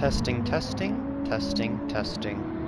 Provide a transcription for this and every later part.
Testing, testing, testing, testing.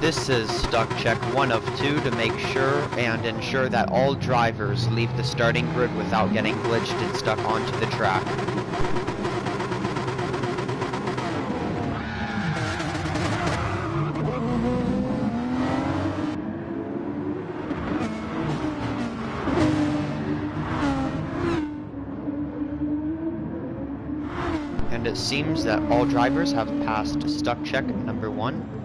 This is stuck check 1 of 2 to make sure and ensure that all drivers leave the starting grid without getting glitched and stuck onto the track. And it seems that all drivers have passed stuck check number 1.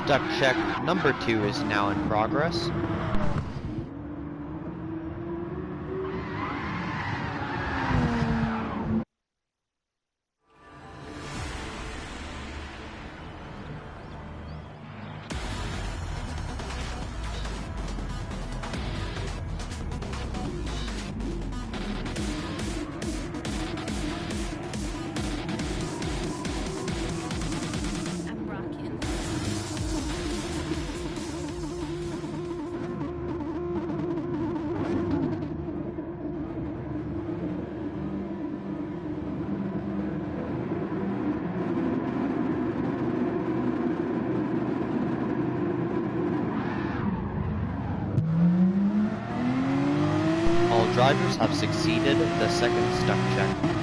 Stuck check number 2 is now in progress. All drivers have succeeded the second stuck check.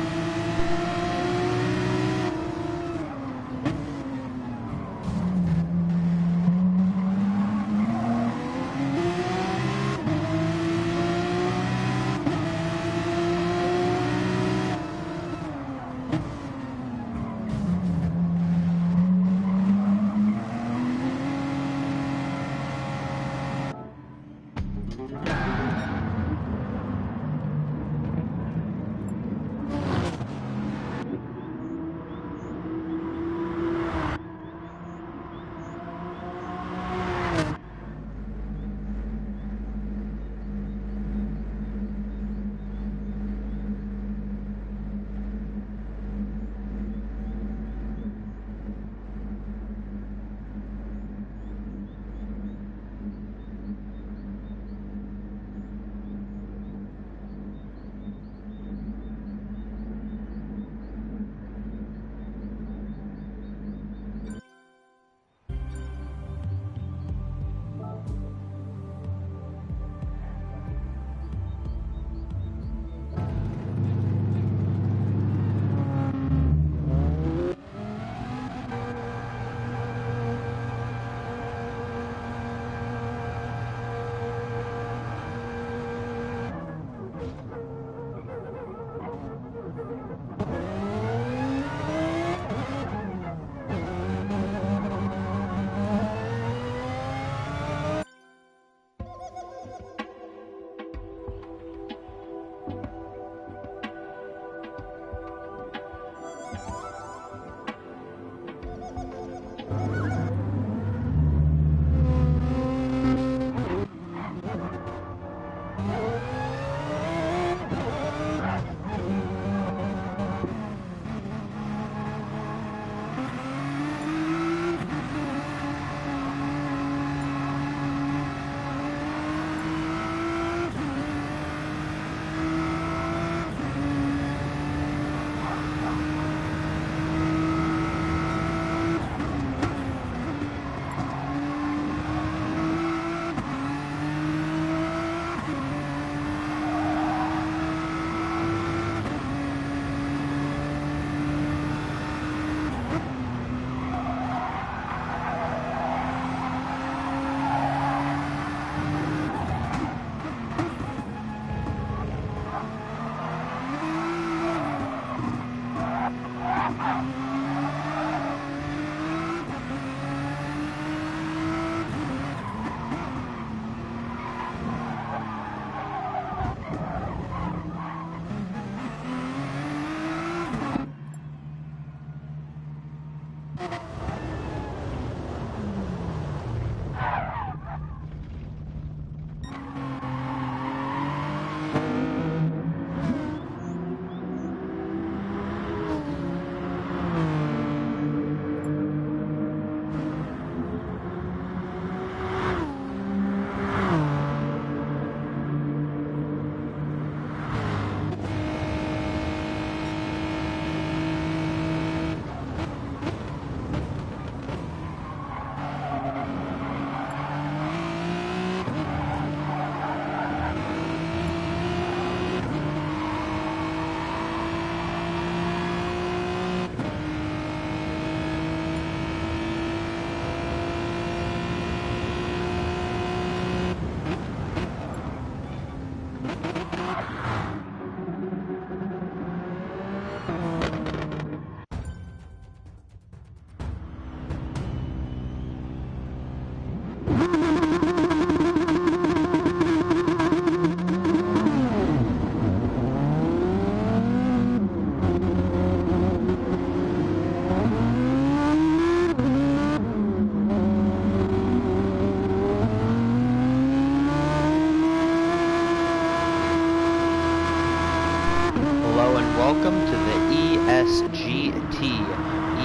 welcome to the eSGT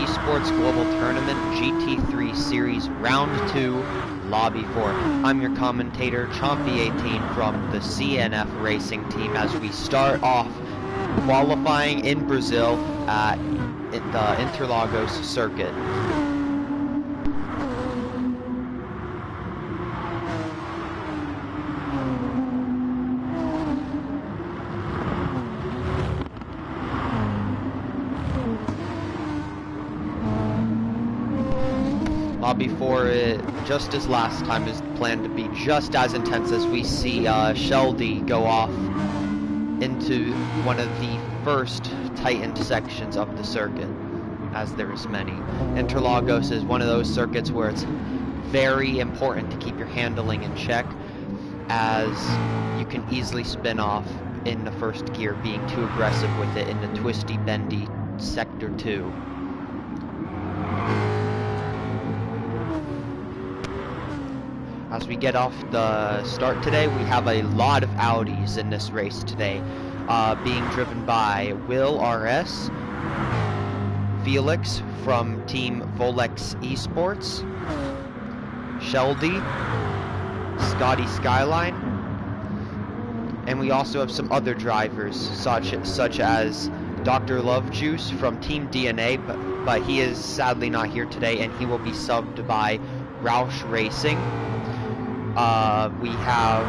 eSports Global Tournament GT3 Series Round 2, Lobby 4. I'm your commentator, Chompy18 from the CnF Racing Team as we start off qualifying in Brazil at the Interlagos circuit. Lobby 4, just as last time, is planned to be just as intense as we see CnF go off into one of the first tightened sections of the circuit, as there's many. Interlagos is one of those circuits where it's very important to keep your handling in check, as you can easily spin off in the first gear being too aggressive with it in the twisty, bendy Sector 2. As we get off the start today, we have a lot of Audis in this race today, being driven by Will RS, Felix from Team Volex eSports, CnF, Scotty Skyline, and we also have some other drivers such as Dr. Lovejuice from Team DNA, but he is sadly not here today, and he will be subbed by Roush Racing. We have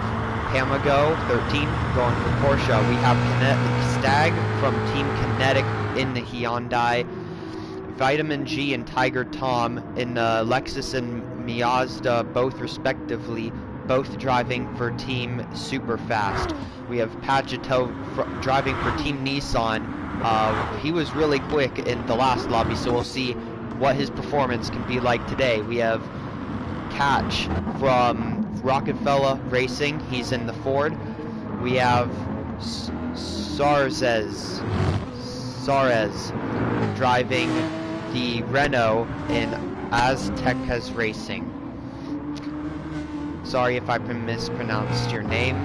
Hamago 13 going for Porsche. We have KineticStag from Team Kinetic in the Hyundai. Vitamin G and Tiger Tom in the Lexus and Mazda, both respectively, both driving for Team Superfast. We have Pagito driving for Team Nissan. He was really quick in the last lobby, so we'll see what his performance can be like today. We have Catch from Rockefeller Racing, he's in the Ford. We have Sares driving the Renault in Aztecas Racing. Sorry if I mispronounced your name.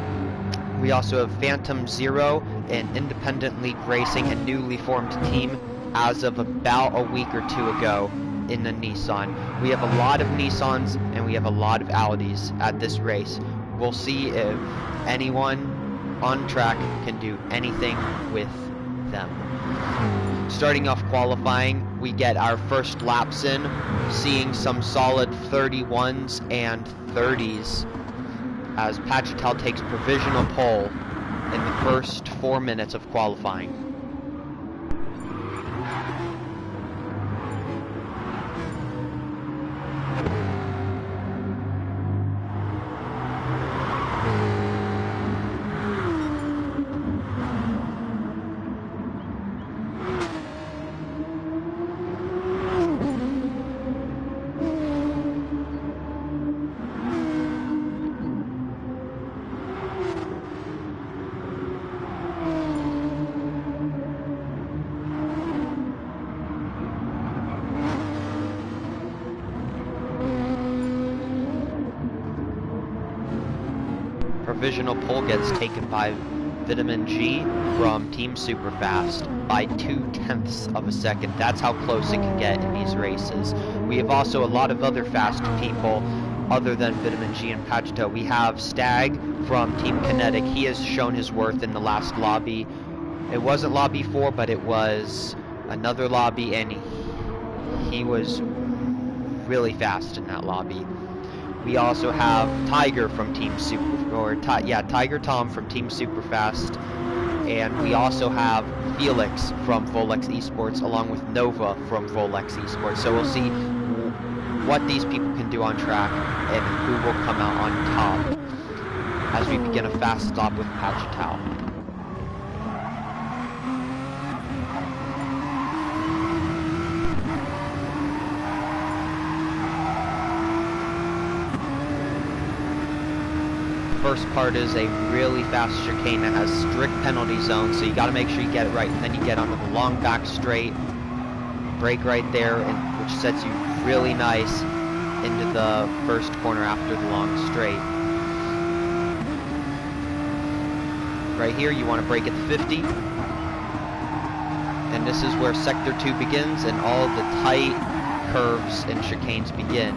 We also have Phantom Zero in Independent League Racing, a newly formed team as of about a week or two ago in the Nissan. We have a lot of Nissans and we have a lot of Audis at this race. We'll see if anyone on track can do anything with them. Starting off qualifying, we get our first laps in, seeing some solid 31s and 30s as Pachital takes provisional pole in the first 4 minutes of qualifying. Provisional pole gets taken by Vitamin G from Team Superfast by 0.2 of a second. That's how close it can get in these races. We have also a lot of other fast people other than Vitamin G and Pagito. We have Stag from Team Kinetic. He has shown his worth in the last lobby. It wasn't lobby 4, but it was another lobby, and he was really fast in that lobby. We also have Tiger from Team Tiger Tom from Team Superfast, and we also have Felix from Volex eSports along with Nova from Volex eSports. So we'll see what these people can do on track and who will come out on top as we begin a fast stop with Pachital. First part is a really fast chicane that has strict penalty zones, so you got to make sure you get it right. And then you get onto the long back straight, brake right there, which sets you really nice into the first corner after the long straight. Right here, you want to brake at the 50. And this is where Sector 2 begins and all the tight curves and chicanes begin.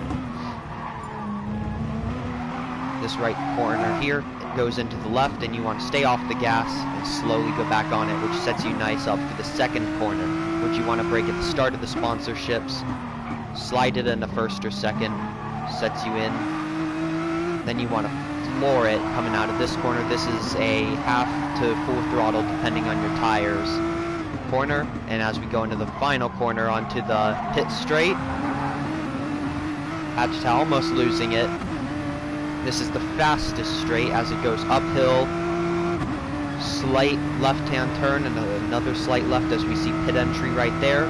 This right corner here goes into the left, and you want to stay off the gas and slowly go back on it, which sets you nice up for the second corner, which you want to break at the start of the sponsorships. Slide it into first or second, sets you in. Then you want to floor it coming out of this corner. This is a half to full throttle depending on your tires corner. And as we go into the final corner onto the pit straight, Pagetau almost losing it. This is the fastest straight as it goes uphill. Slight left-hand turn and another slight left as we see pit entry right there.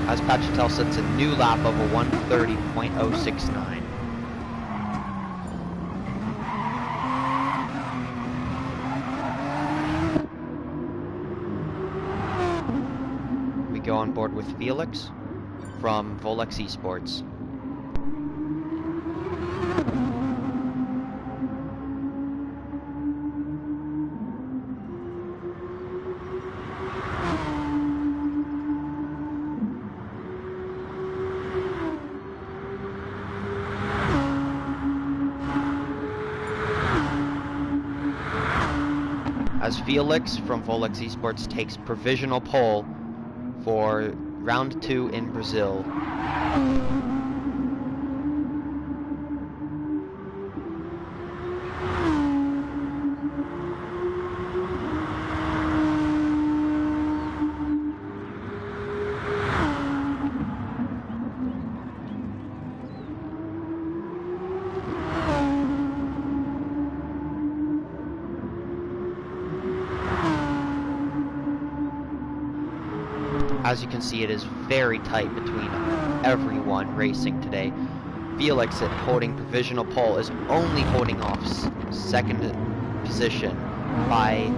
As Pagetau sets a new lap of a 1:30.069. We go on board with Felix from Volex eSports. As Felix from Volex eSports takes provisional pole for round 2 in Brazil. As you can see, it is very tight between everyone racing today. Felix at holding provisional pole is only holding off second position by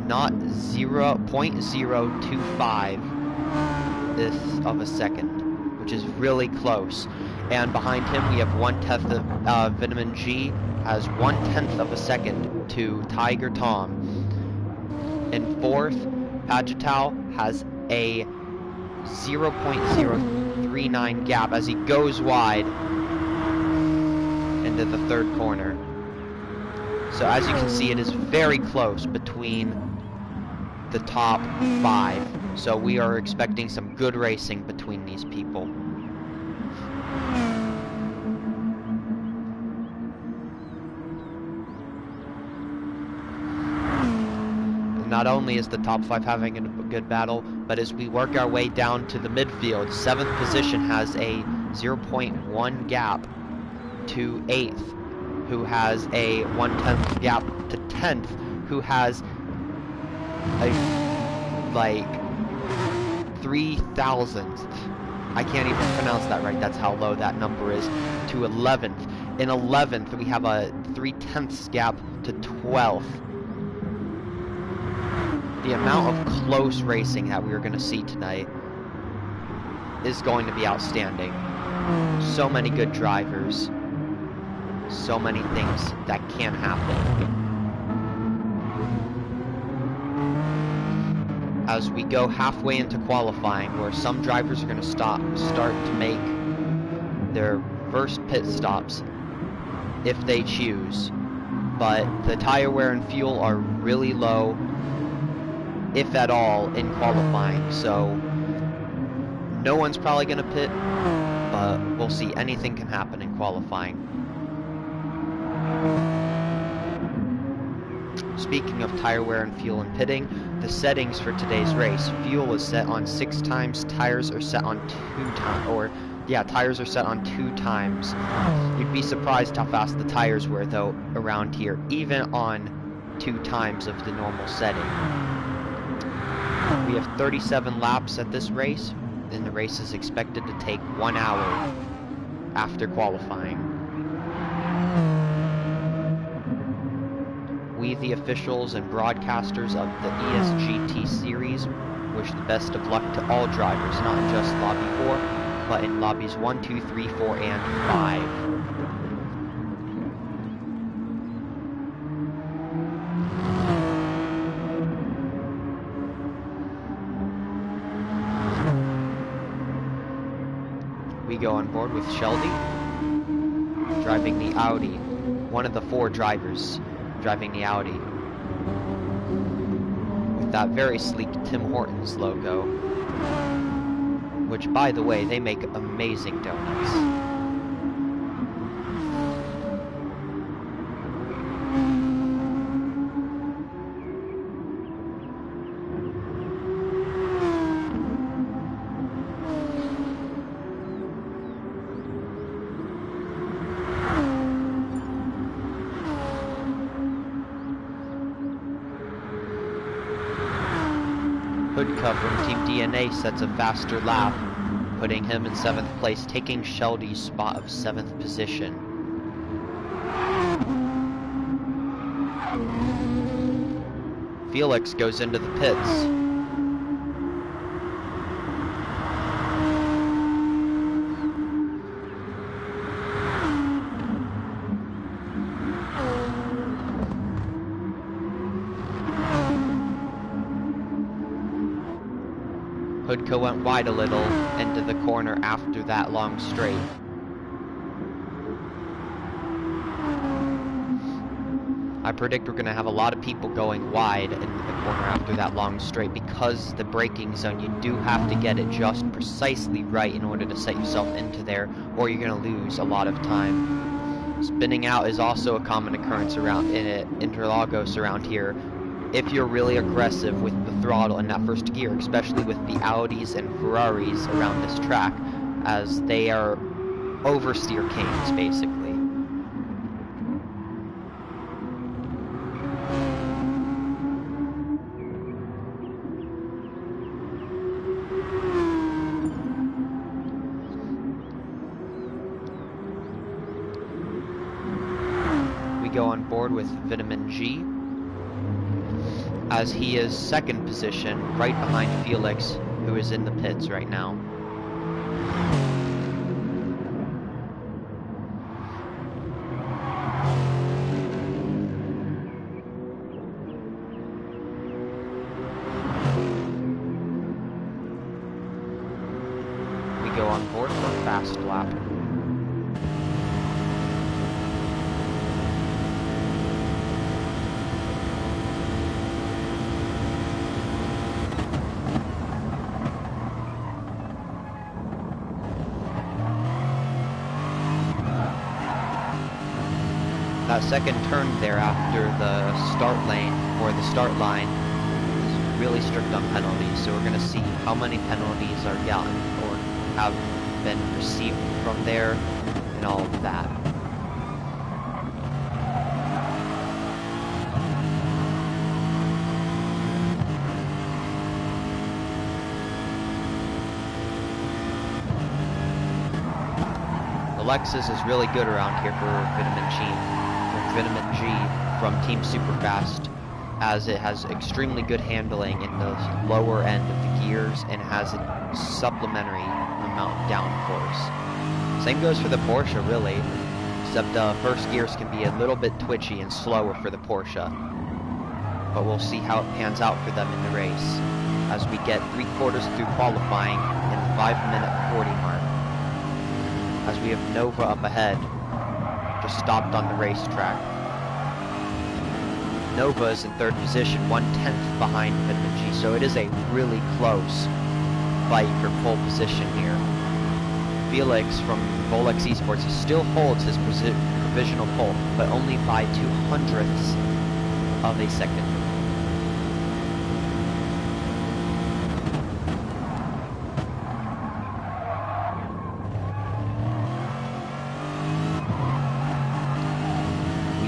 not 0.025 of a second, which is really close. And behind him we have 1/10 of Vitamin G has 1/10 of a second to Tiger Tom. In fourth, Pagetau has a 0.039 gap as he goes wide into the third corner. So as you can see, it is very close between the top 5. So we are expecting some good racing between these people. Not only is the top 5 having a good battle, but as we work our way down to the midfield, 7th position has a 0.1 gap to 8th, who has a 1/10 gap to 10th, who has a, like, 3,000th. I can't even pronounce that right, that's how low that number is, to 11th. In 11th, we have a 3/10 gap to 12th. The amount of close racing that we are going to see tonight is going to be outstanding. So many good drivers. So many things that can happen. As we go halfway into qualifying, where some drivers are going to start to make their first pit stops if they choose. But the tire wear and fuel are really low, if at all, in qualifying, so no one's probably going to pit, but we'll see. Anything can happen in qualifying. Speaking of tire wear and fuel and pitting, the settings for today's race: fuel is set on 6 times, tires are set on 2 times, tires are set on 2 times. You'd be surprised how fast the tires were, though, around here, even on 2 times of the normal setting. We have 37 laps at this race, and the race is expected to take 1 hour after qualifying. We, the officials and broadcasters of the eSGT Series, wish the best of luck to all drivers, not in just Lobby 4, but in Lobbies 1, 2, 3, 4, and 5. We go on board with GT3, driving the Audi. One of the 4 drivers driving the Audi. With that very sleek Tim Hortons logo. Which, by the way, they make amazing donuts. Hoodka from Team DNA sets a faster lap, putting him in 7th place, taking GT3's spot of 7th position. Felix goes into the pits. Hoodka went wide a little into the corner after that long straight. I predict we're going to have a lot of people going wide into the corner after that long straight because the braking zone, you do have to get it just precisely right in order to set yourself into there, or you're going to lose a lot of time. Spinning out is also a common occurrence around in Interlagos around here. If you're really aggressive with the throttle in that first gear, especially with the Audis and Ferraris around this track, as they are oversteer kings, basically. We go on board with Vitamin G, as he is 2nd position, right behind Felix, who is in the pits right now. We go on board for a fast lap. That second turn there after the start lane, or the start line, is really strict on penalties, so we're going to see how many penalties are gotten or have been received from there, and all of that. The Lexus is really good around here for Vitamin G from Team Superfast, as it has extremely good handling in the lower end of the gears and has a supplementary amount of downforce. Same goes for the Porsche, really, except first gears can be a little bit twitchy and slower for the Porsche. But we'll see how it pans out for them in the race, as we get 3/4 through qualifying in the 5-minute 40 mark. As we have Nova up ahead, just stopped on the racetrack. Nova is in 3rd position, 1/10 behind Vitamin G, so it is a really close fight for pole position here. Felix from Volex eSports, he still holds his provisional pole, but only by 0.02 of a second.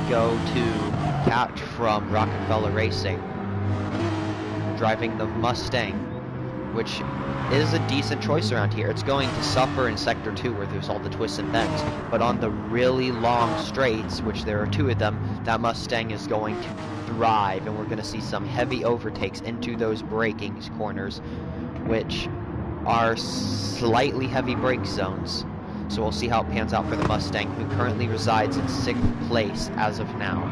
Go to Cat from Rockefeller Racing, driving the Mustang, which is a decent choice around here. It's going to suffer in Sector 2 where there's all the twists and bends, but on the really long straights, which there are 2 of them, that Mustang is going to thrive, and we're going to see some heavy overtakes into those braking corners, which are slightly heavy brake zones. So we'll see how it pans out for the Mustang, who currently resides in 6th place as of now.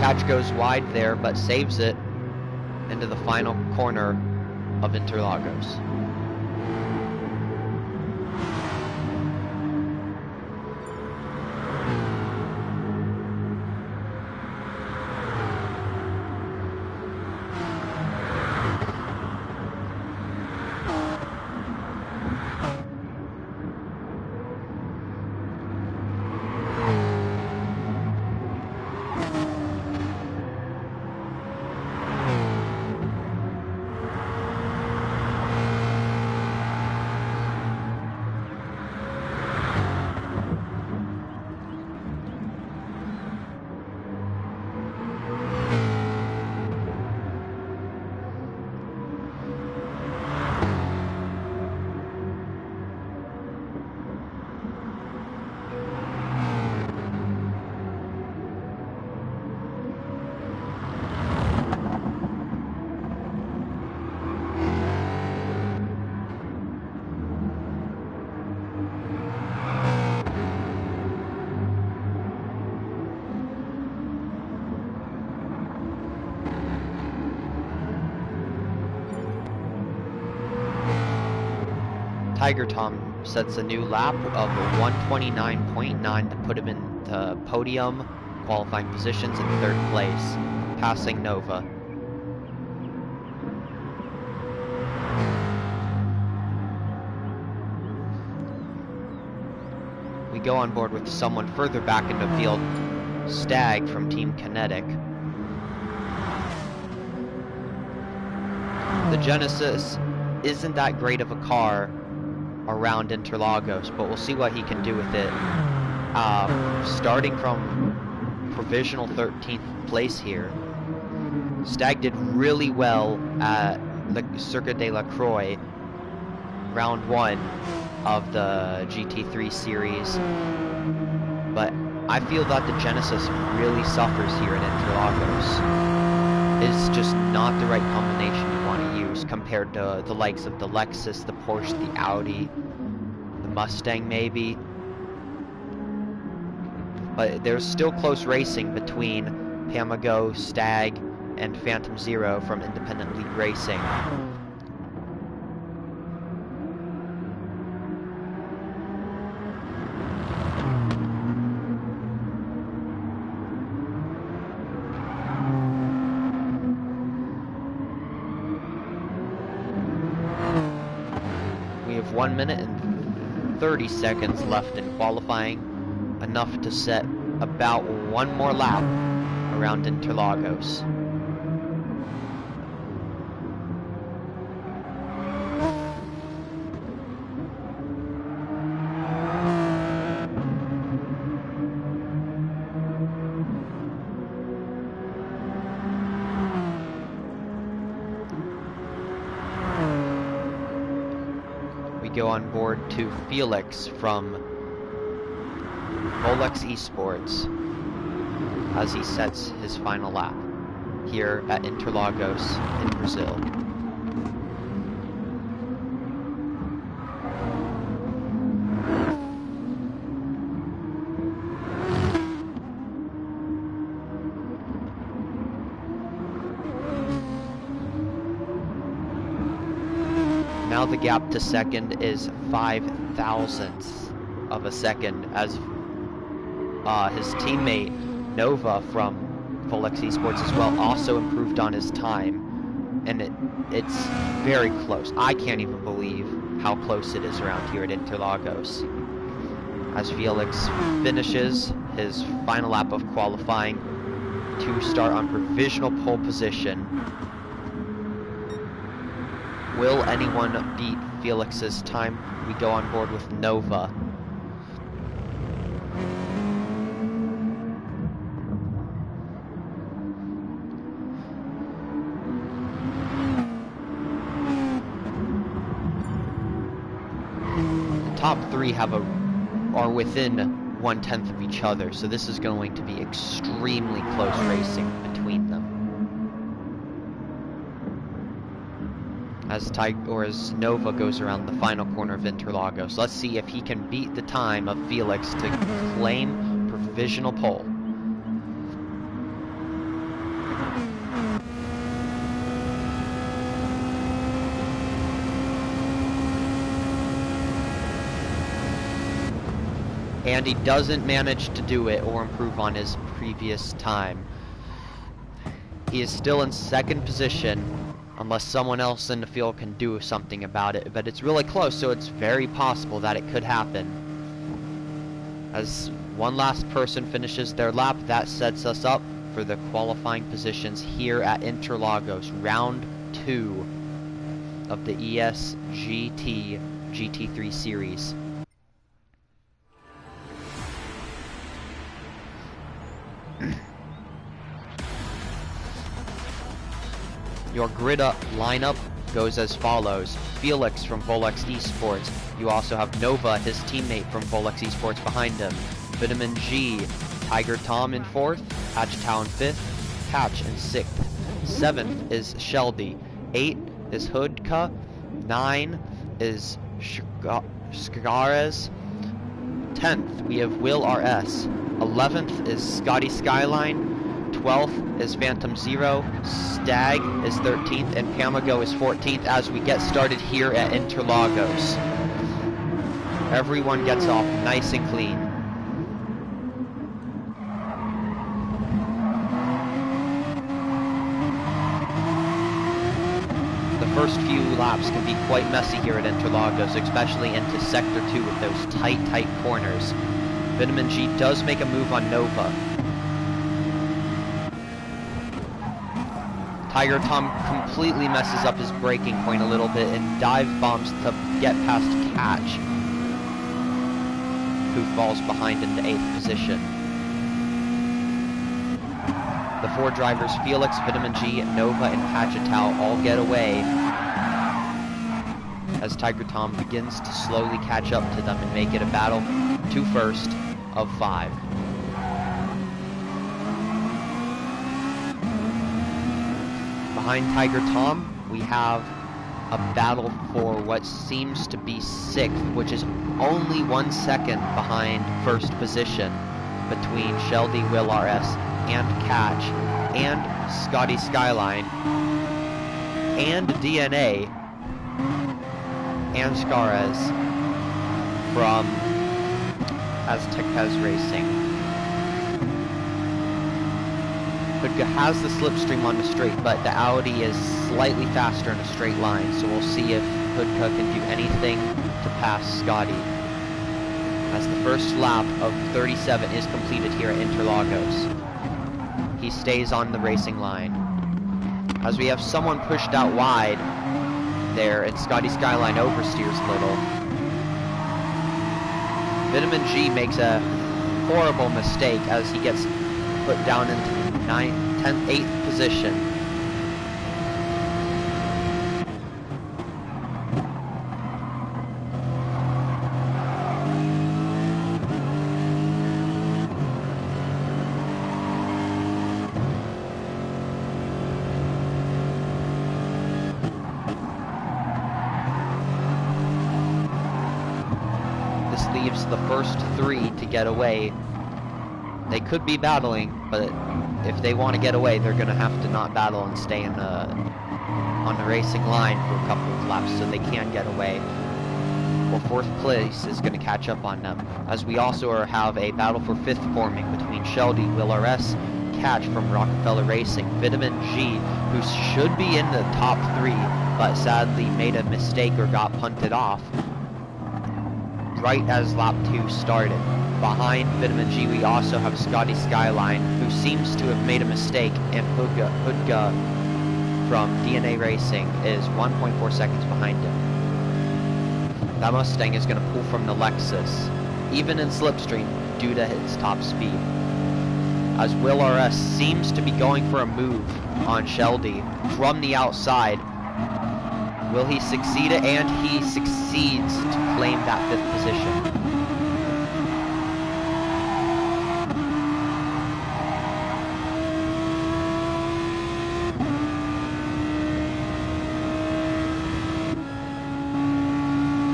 Catch goes wide there, but saves it into the final corner of Interlagos. Tiger Tom sets a new lap of 129.9 to put him in the podium, qualifying positions in 3rd place, passing Nova. We go on board with someone further back in the field, Stag from Team Kinetic. The Genesis isn't that great of a car around Interlagos, but we'll see what he can do with it. Starting from provisional 13th place here, Stag did really well at the Circuit de la Croix, round 1 of the GT3 series, but I feel that the Genesis really suffers here in Interlagos. It's just not the right combination you want to use compared to the likes of the Lexus, the Porsche, the Audi, the Mustang maybe. But there's still close racing between Pamago, Stag, and Phantom Zero from Independent League Racing. We have 1 minute and 30 seconds left in qualifying, enough to set about one more lap around Interlagos. Go on board to Felix from Volex eSports as he sets his final lap here at Interlagos in Brazil. Now the gap to second is 5 thousandths of a second, as his teammate Nova from Volex eSports as well also improved on his time, and it's very close. I can't even believe how close it is around here at Interlagos, as Felix finishes his final lap of qualifying to start on provisional pole position. Will anyone beat Felix's time? We go on board with Nova. The top three are within 1/10 of each other, so this is going to be extremely close racing between them. As Nova goes around the final corner of Interlagos. Let's see if he can beat the time of Felix to claim provisional pole. and he doesn't manage to do it or improve on his previous time. He is still in second position unless someone else in the field can do something about it, but it's really close, so it's very possible that it could happen. As one last person finishes their lap, that sets us up for the qualifying positions here at Interlagos, round 2 of the eSGT GT3 Series. Your grid up lineup goes as follows. Felix from Volex eSports. You also have Nova, his teammate from Volex eSports, behind him. Vitamin G, Tiger Tom in 4th, Hatchtow in 5th, Catch in 6th. 7th is Sheldy. 8 is Hoodka. 9 is Scares. 10th we have Will RS. 11th is Scotty Skyline. 12th is Phantom Zero. Stag is 13th, and Pamago is 14th as we get started here at Interlagos. Everyone gets off nice and clean. The first few laps can be quite messy here at Interlagos, especially into Sector 2 with those tight corners. Vitamin G does make a move on Nova. Tiger Tom completely messes up his braking point a little bit and dive bombs to get past Catch, who falls behind into 8th position. The 4 drivers, Felix, Vitamin G, Nova, and Hatchetow, all get away as Tiger Tom begins to slowly catch up to them and make it a battle to first of 5. Behind Tiger Tom, we have a battle for what seems to be 6th, which is only 1 second behind first position, between Sheldy, Will RS, and Catch, and Scotty Skyline, and DNA, and Scares from CnF Racing. Hoodka has the slipstream on the straight, but the Audi is slightly faster in a straight line, so we'll see if Hoodka can do anything to pass Scotty. As the first lap of 37 is completed here at Interlagos, he stays on the racing line. As we have someone pushed out wide there, and Scotty Skyline oversteers a little. Vitamin G makes a horrible mistake as he gets put down into 9th, 10th, 8th position. This leaves the first 3 to get away. They could be battling, but if they want to get away, they're going to have to not battle and stay in on the racing line for a couple of laps so they can get away. Well, 4th place is going to catch up on them, as we also have a battle for 5th forming between Sheldy, Will RS, Catch from Rockefeller Racing, Vitamin G, who should be in the top 3, but sadly made a mistake or got punted off right as lap 2 started. Behind Vitamin G, we also have Scotty Skyline, who seems to have made a mistake, and Hoodka from DNA Racing is 1.4 seconds behind him. That Mustang is going to pull from the Lexus, even in slipstream, due to its top speed. As Will RS seems to be going for a move on Sheldy from the outside. Will he succeed it? And he succeeds to claim that 5th position.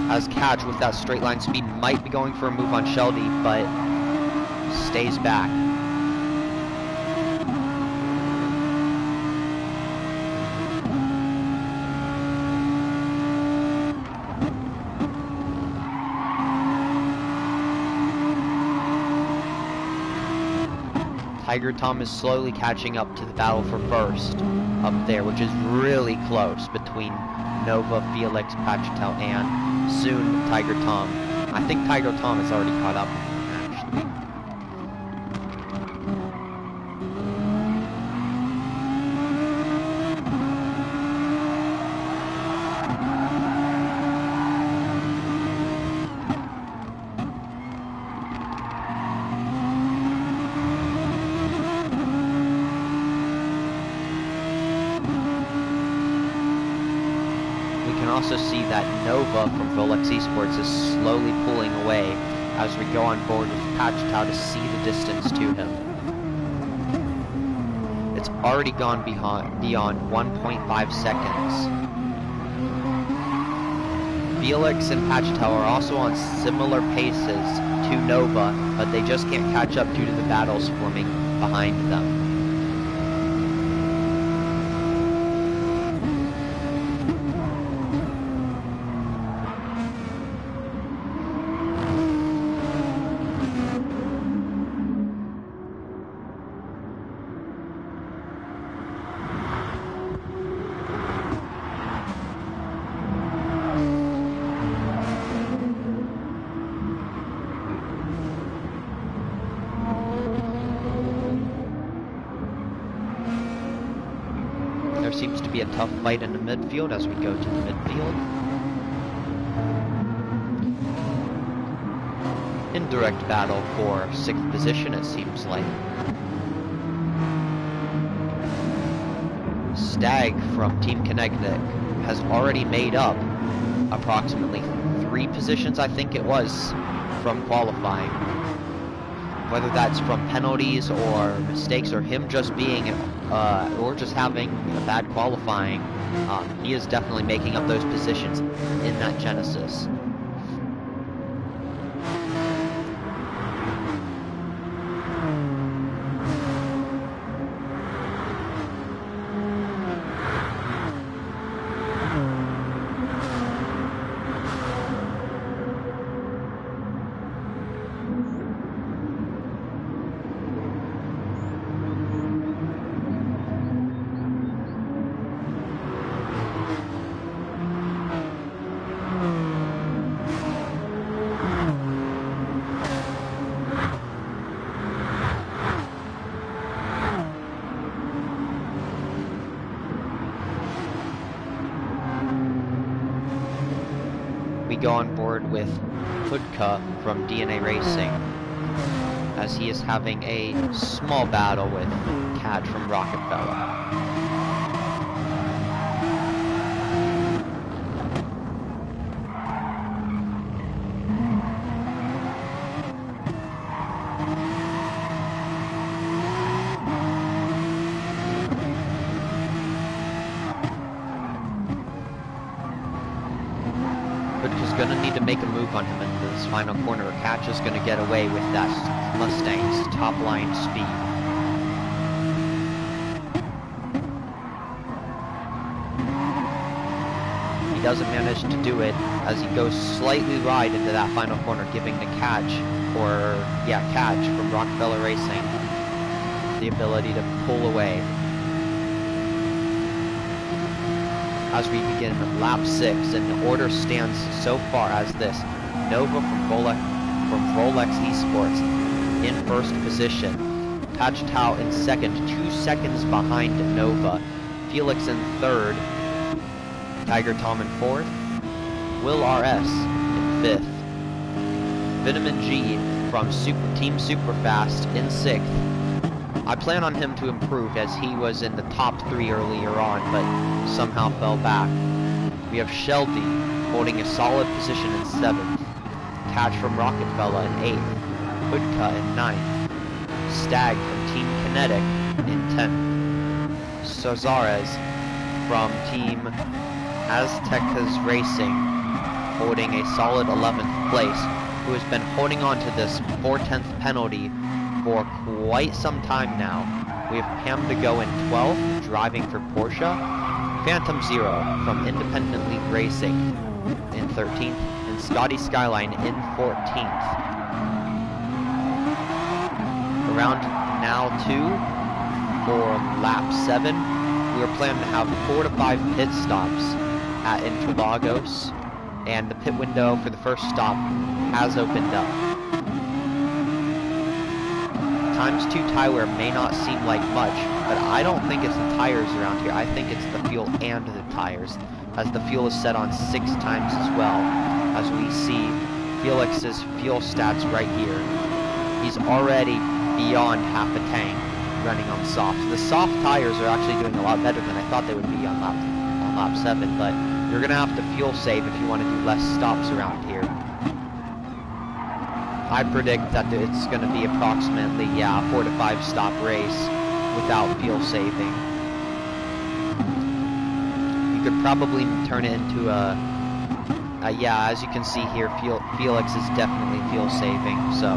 As Catch, with that straight line speed, might be going for a move on Sheldy, but stays back. Tiger Tom is slowly catching up to the battle for first up there, which is really close between Nova, Felix, Pachitel, and soon Tiger Tom. I think Tiger Tom is already caught up, actually. Also see that Nova from Volex eSports is slowly pulling away as we go on board with Pachitel to see the distance to him. It's already gone beyond 1.5 seconds. Felix and Pachitel are also on similar paces to Nova, but they just can't catch up due to the battles forming behind them. There seems to be a tough fight in the midfield as we go to the midfield. Indirect battle for 6th position, it seems like. Stag from Team Kinetic has already made up approximately 3 positions, I think it was, from qualifying. Whether that's from penalties or mistakes or him just being, or just having a bad qualifying, he is definitely making up those positions in that Genesis. We go on board with Hoodka from DNA Racing, as he is having a small battle with Cat from Rockefeller. Gonna need to make a move on him in this final corner. Catch is gonna get away with that Mustang's top line speed. He doesn't manage to do it as he goes slightly wide into that final corner, giving the Catch from Rockefeller Racing the ability to pull away. As we begin lap 6, and the order stands so far as this: Nova from Volex eSports in 1st position, Pachitel in 2nd, 2 seconds behind Nova, Felix in 3rd, Tiger Tom in 4th, Will RS in 5th, Vitamin G from Team Superfast in 6th. I plan on him to improve, as he was in the top 3 earlier on, but somehow fell back. We have Sheldy holding a solid position in 7th, Catch from Rockefeller in 8th, Hoodka in 9th, Stag from Team Kinetic in 10th, Sozares from Team Aztecas Racing holding a solid 11th place, who has been holding on to this 4/10 penalty for quite some time now. We have Pam to go in 12th, driving for Porsche, Phantom Zero from Independent League Racing in 13th, and Scotty Skyline in 14th. around now 2 for lap 7. We were planning to have 4 to 5 pit stops at Interlagos, and the pit window for the first stop has opened up. Times 2 tire wear may not seem like much, but I don't think it's the tires around here. I think it's the fuel and the tires, as the fuel is set on 6 times as well. As we see Felix's fuel stats right here, he's already beyond half a tank running on softs. The soft tires are actually doing a lot better than I thought they would be on lap 7, but you're gonna have to fuel save if you want to do less stops around here. I predict that it's going to be approximately, 4 to 5 stop race without fuel saving. You could probably turn it into as you can see here, Felix is definitely fuel saving, so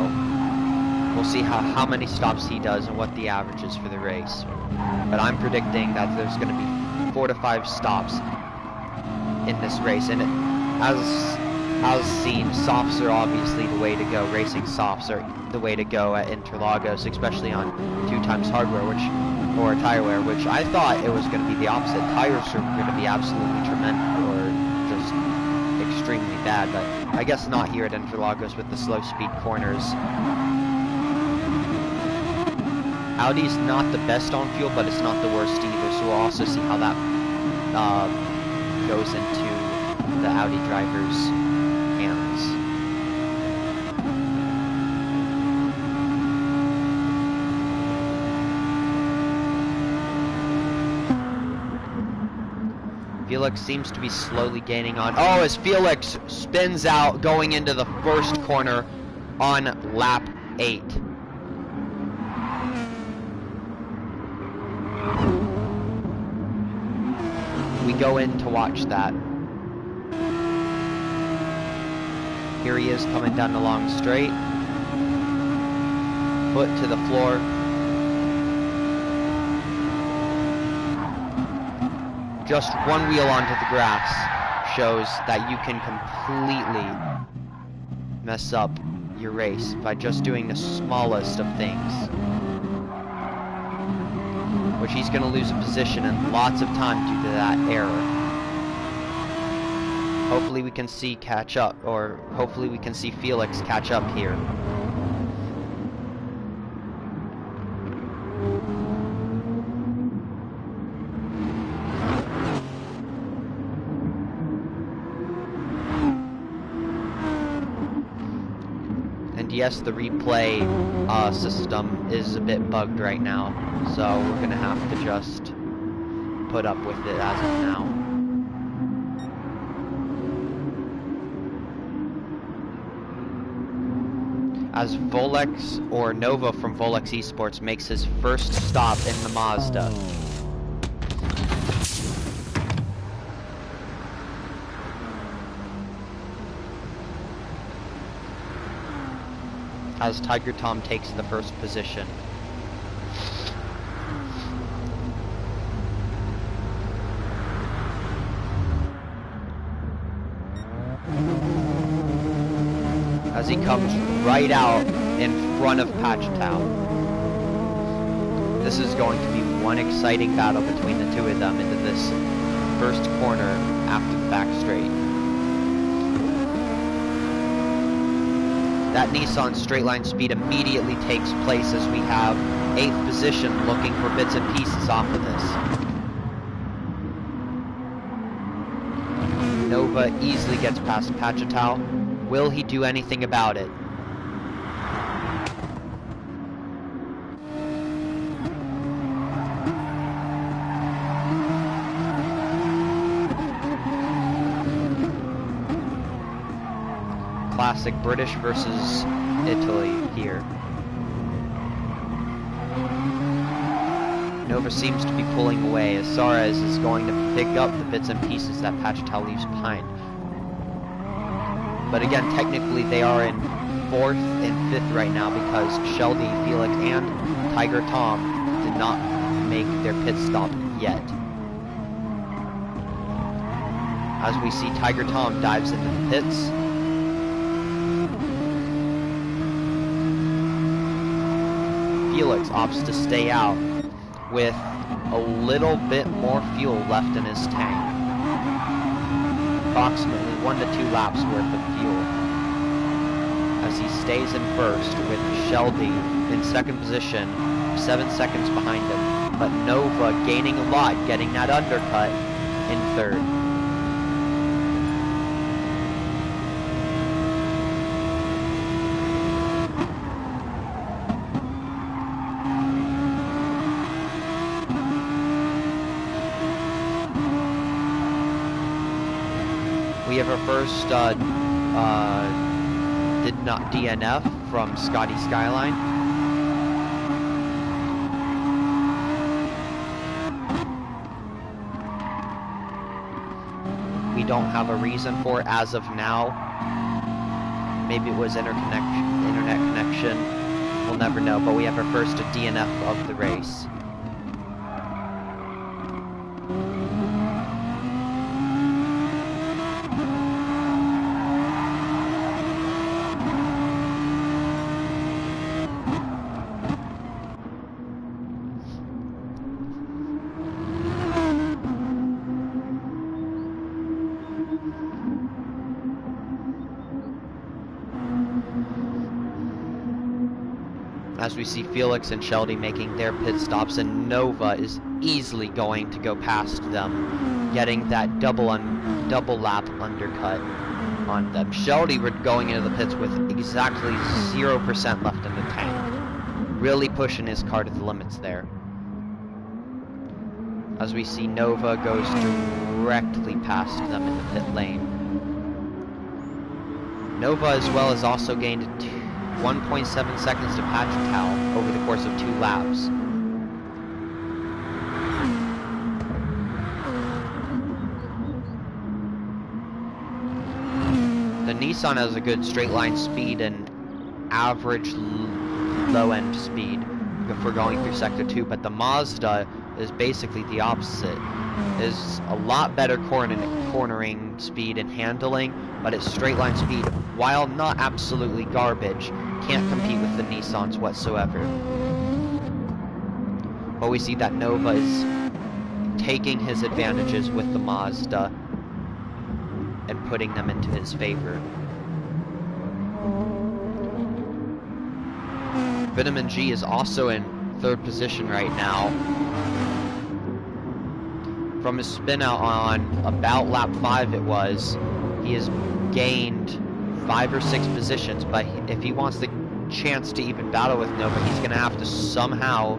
we'll see how many stops he does and what the average is for the race. But I'm predicting that there's going to be 4 to 5 stops in this race, and as seen, softs are obviously the way to go. Racing softs are the way to go at Interlagos, especially on 2 times hardware, or tire wear, which I thought it was going to be the opposite. Tires are going to be absolutely tremendous, or just extremely bad, but I guess not here at Interlagos with the slow speed corners. Audi's not the best on fuel, but it's not the worst either, so we'll also see how that goes into the Audi drivers' hands. Felix seems to be slowly gaining on. Oh, as Felix spins out going into the first corner on lap 8. We go in to watch that. Here he is coming down the long straight. Foot to the floor. Just one wheel onto the grass shows that you can completely mess up your race by just doing the smallest of things. Which he's going to lose a position and lots of time due to that error. Hopefully we can see catch up, or hopefully we can see Felix catch up here. And yes, the replay system is a bit bugged right now, so we're gonna have to just put up with it as of now. As Volex, or Nova from Volex eSports, makes his first stop in the Mazda. As Tiger Tom takes the first position. As he comes right out in front of Pachitow. This is going to be one exciting battle between the two of them into this first corner after the back straight. That Nissan straight line speed immediately takes place as we have 8th position looking for bits and pieces off of this. Nova easily gets past Pachitow. Will he do anything about it? Classic British versus Italy here. Nova seems to be pulling away as Suarez is going to pick up the bits and pieces that Pachitow leaves behind. But again, technically they are in 4th and 5th right now because Schledy, Felix, and Tiger Tom did not make their pit stop yet. As we see, Tiger Tom dives into the pits. Felix opts to stay out with a little bit more fuel left in his tank. Approximately 1 to 2 laps worth of fuel. As he stays in first with GT3 in second position, 7 seconds behind him. But Nova gaining a lot, getting that undercut in third. We have our first did not DNF from Scotty Skyline. We don't have a reason for it as of now. Maybe it was internet connection. We'll never know, but we have our first DNF of the race. As we see Felix and GT3 making their pit stops, and Nova is easily going to go past them, getting that double lap undercut on them. GT3 were going into the pits with exactly 0% left in the tank, really pushing his car to the limits there. As we see Nova goes directly past them in the pit lane. Nova as well has also gained 1.7 seconds to Patrick over the course of 2 laps. The Nissan has a good straight line speed and average low end speed if we're going through sector 2, but the Mazda is basically the opposite. Is a lot better cornering speed and handling, but its straight line speed, while not absolutely garbage, can't compete with the Nissans whatsoever. But we see that Nova is taking his advantages with the Mazda and putting them into his favor. Vitamin G is also in 3rd position right now. From his spin out on about lap 5 it was, he has gained 5 or 6 positions, but if he wants the chance to even battle with Nova, he's going to have to somehow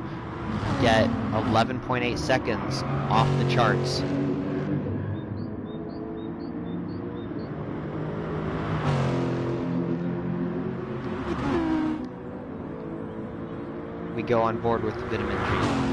get 11.8 seconds off the charts. We go on board with Vitamin G.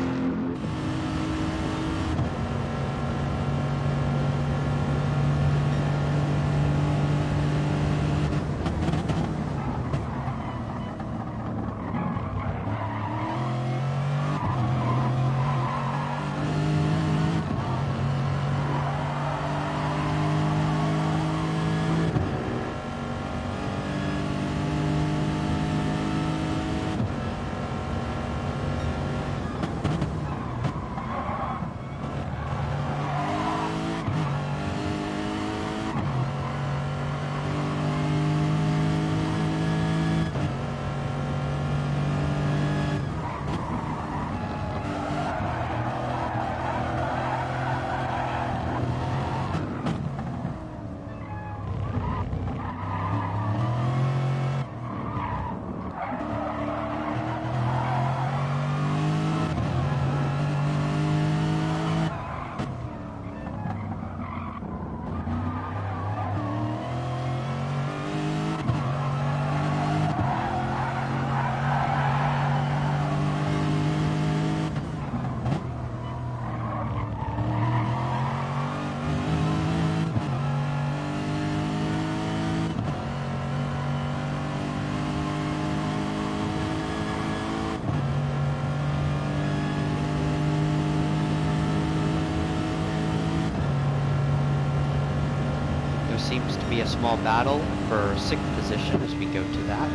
Seems to be a small battle for 6th position as we go to that.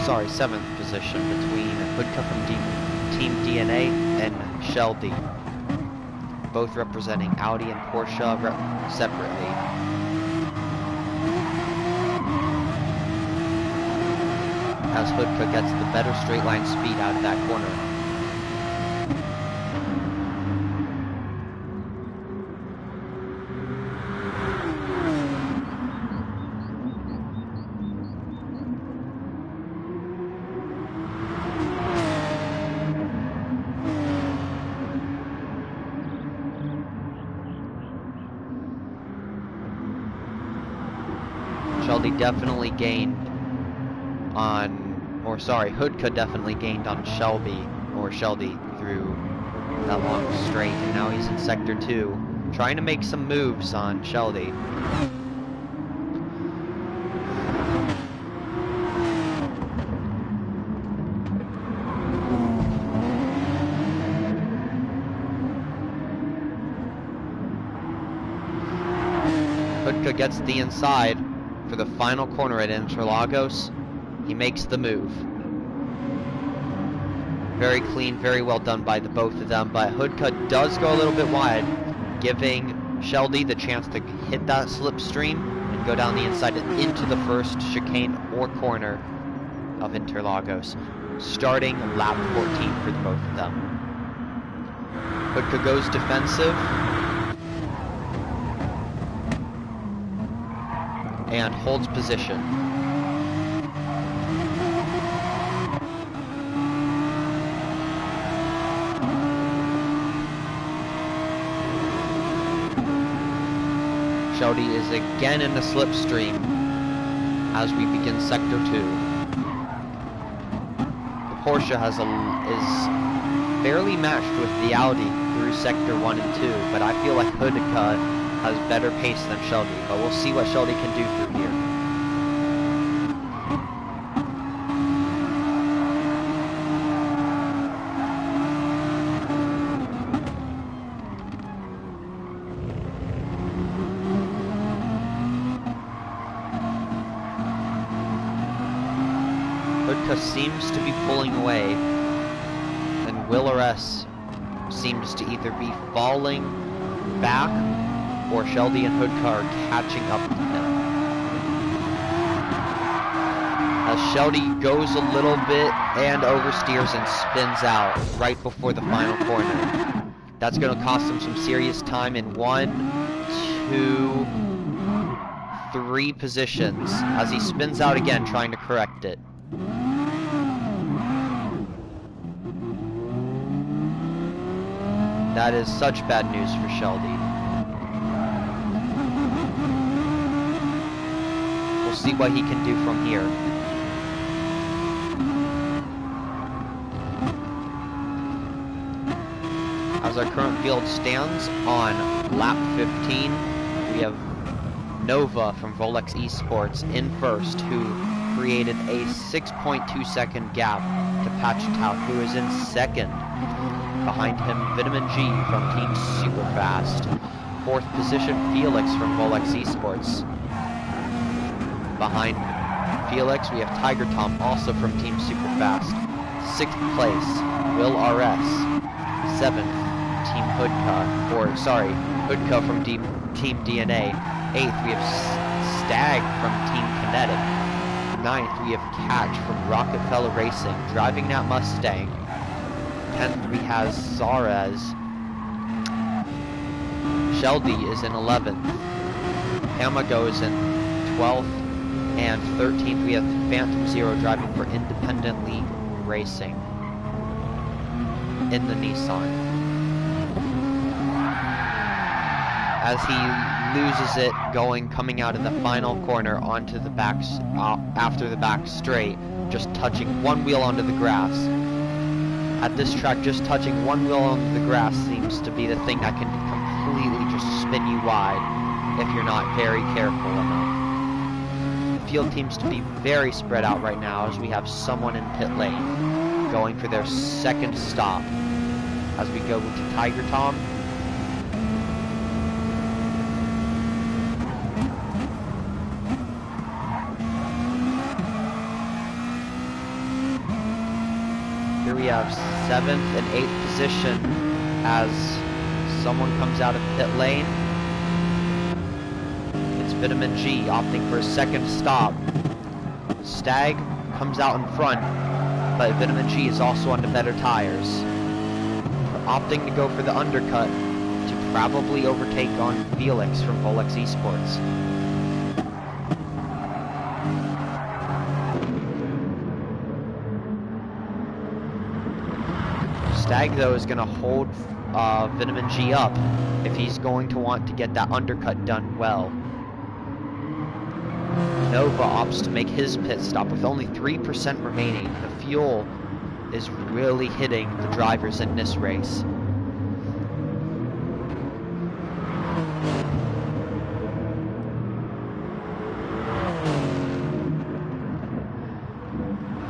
7th position between Hoodka from Team DNA and CnF, both representing Audi and Porsche separately. As Hoodka gets the better straight line speed out of that corner. CnF definitely gained on, Hoodka definitely gained on CnF through that long straight, and now he's in Sector 2, trying to make some moves on CnF. Hoodka gets the inside for the final corner at Interlagos. He makes the move. Very clean, very well done by the both of them, but Hoodka does go a little bit wide, giving CnF the chance to hit that slipstream and go down the inside and into the first chicane or corner of Interlagos, starting lap 14 for the both of them. Hoodka goes defensive and holds position. CnF is again in the slipstream as we begin Sector 2. The Porsche is fairly matched with the Audi through Sector 1 and 2, but I feel like Hoodka has better pace than CnF, but we'll see what CnF can do through here. Hoodka seems to be pulling away, and Will RS seems to either be falling back or CnF and Hoodka are catching up to him. As CnF goes a little bit and oversteers and spins out right before the final corner. That's going to cost him some serious time in 1, 2, 3 positions as he spins out again trying to correct it. That is such bad news for CnF. We'll see what he can do from here. As our current field stands on lap 15, we have Nova from Volex eSports in first, who created a 6.2 second gap to Pachitow, who is in second. Behind him, Vitamin G from Team Superfast. Fourth position, Felix from Volex eSports. Behind Felix, we have Tiger Tom, also from Team Superfast. 6th place, Will RS. 7th, Team Hoodka, Hoodka from Team DNA. 8th, we have Stag from Team Kinetic. 9th, we have Catch from Rockefeller Racing, driving that Mustang. 10th, we have Zaraz. CnF is in 11th. Hamago is in 12th. And 13th, we have Phantom Zero driving for Independent League Racing in the Nissan. As he loses it coming out of the final corner onto the after the back straight, just touching one wheel onto the grass. At this track, just touching one wheel onto the grass seems to be the thing that can completely just spin you wide if you're not very careful enough. The field seems to be very spread out right now as we have someone in pit lane going for their second stop. As we go to Tiger Tom. we have 7th and 8th position as someone comes out of pit lane. It's Vitamin G opting for a second stop. Stag comes out in front, but Vitamin G is also on the better tires. Opting to go for the undercut to probably overtake on Felix from Volex eSports. Stag, though, is going to hold Vitamin G up if he's going to want to get that undercut done well. Nova opts to make his pit stop with only 3% remaining. The fuel is really hitting the drivers in this race.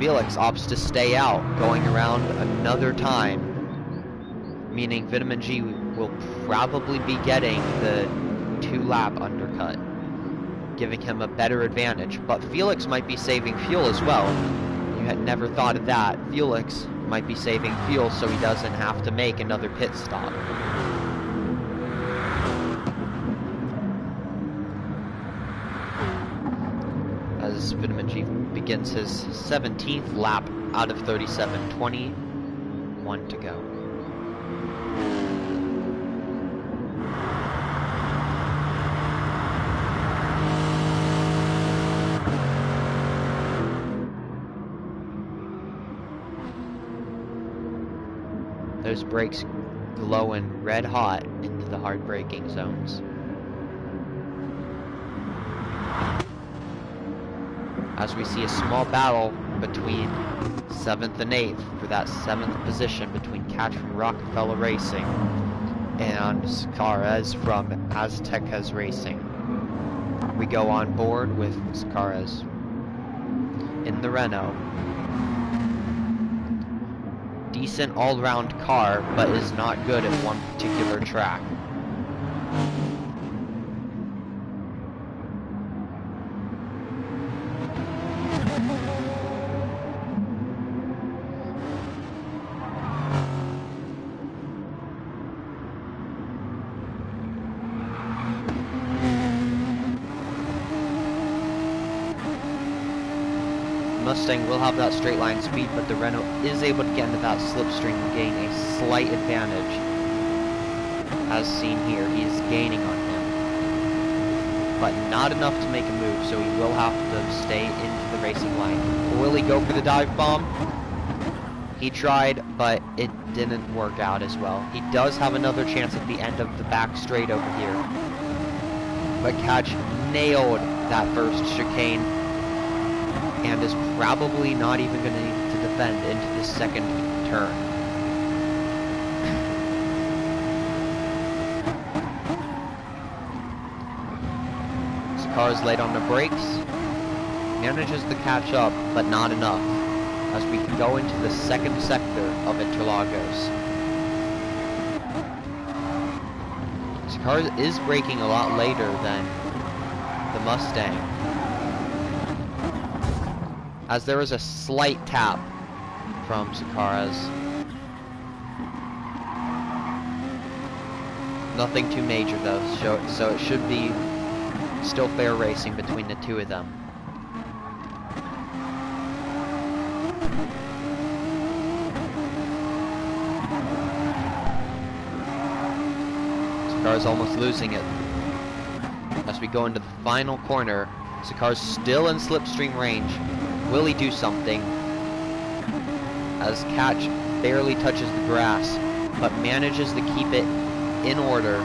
Felix opts to stay out, going around another time, meaning Vitamin G will probably be getting the 2-lap undercut, giving him a better advantage. But Felix might be saving fuel as well. You had never thought of that. Felix might be saving fuel so he doesn't have to make another pit stop. As Vitamin G begins his 17th lap out of 37, 21 to go. Those brakes glowing red hot into the hard braking zones. As we see a small battle between 7th and 8th for that 7th position between Catch from Rockefeller Racing and Scares from Aztecas Racing. We go on board with Scares in the Renault. Decent all-round car, but is not good at one particular track. Mustang will have that straight line speed, but the Renault is able to get into that slipstream and gain a slight advantage. As seen here, he is gaining on him, but not enough to make a move, so he will have to stay into the racing line. Will he go for the dive bomb? He tried, but it didn't work out as well. He does have another chance at the end of the back straight over here, but Catch nailed that first chicane and is probably not even going to need to defend into the second turn. Car is late on the brakes, manages to catch up, but not enough, as we can go into the second sector of Interlagos. This car is braking a lot later than the Mustang, as there is a slight tap from Sakaras. Nothing too major though, so it should be still fair racing between the two of them. Sakaras almost losing it. As we go into the final corner, Sakaras still in slipstream range. Will he do something? As Catch barely touches the grass, but manages to keep it in order.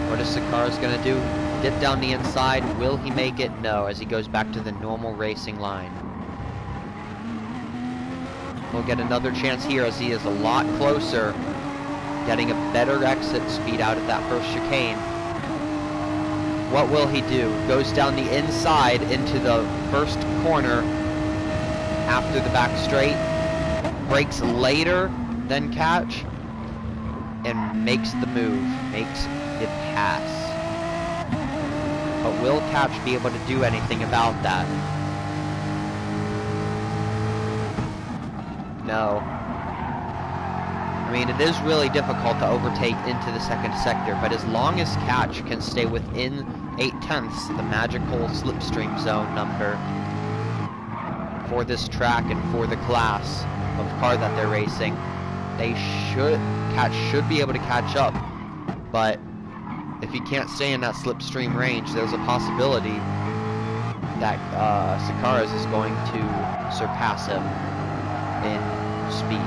What is Sakaras gonna do? Dip down the inside. Will he make it? No, as he goes back to the normal racing line. We'll get another chance here as he is a lot closer, getting a better exit speed out of that first chicane. What will he do? Goes down the inside into the first corner after the back straight, brakes later than Catch, and makes the move, makes the pass. But will Catch be able to do anything about that? No. I mean, it is really difficult to overtake into the second sector, but as long as Catch can stay within 8/10, the magical slipstream zone number for this track and for the class of car that they're racing, Catch should be able to catch up. But if he can't stay in that slipstream range, there's a possibility that Sakaras is going to surpass him in speed.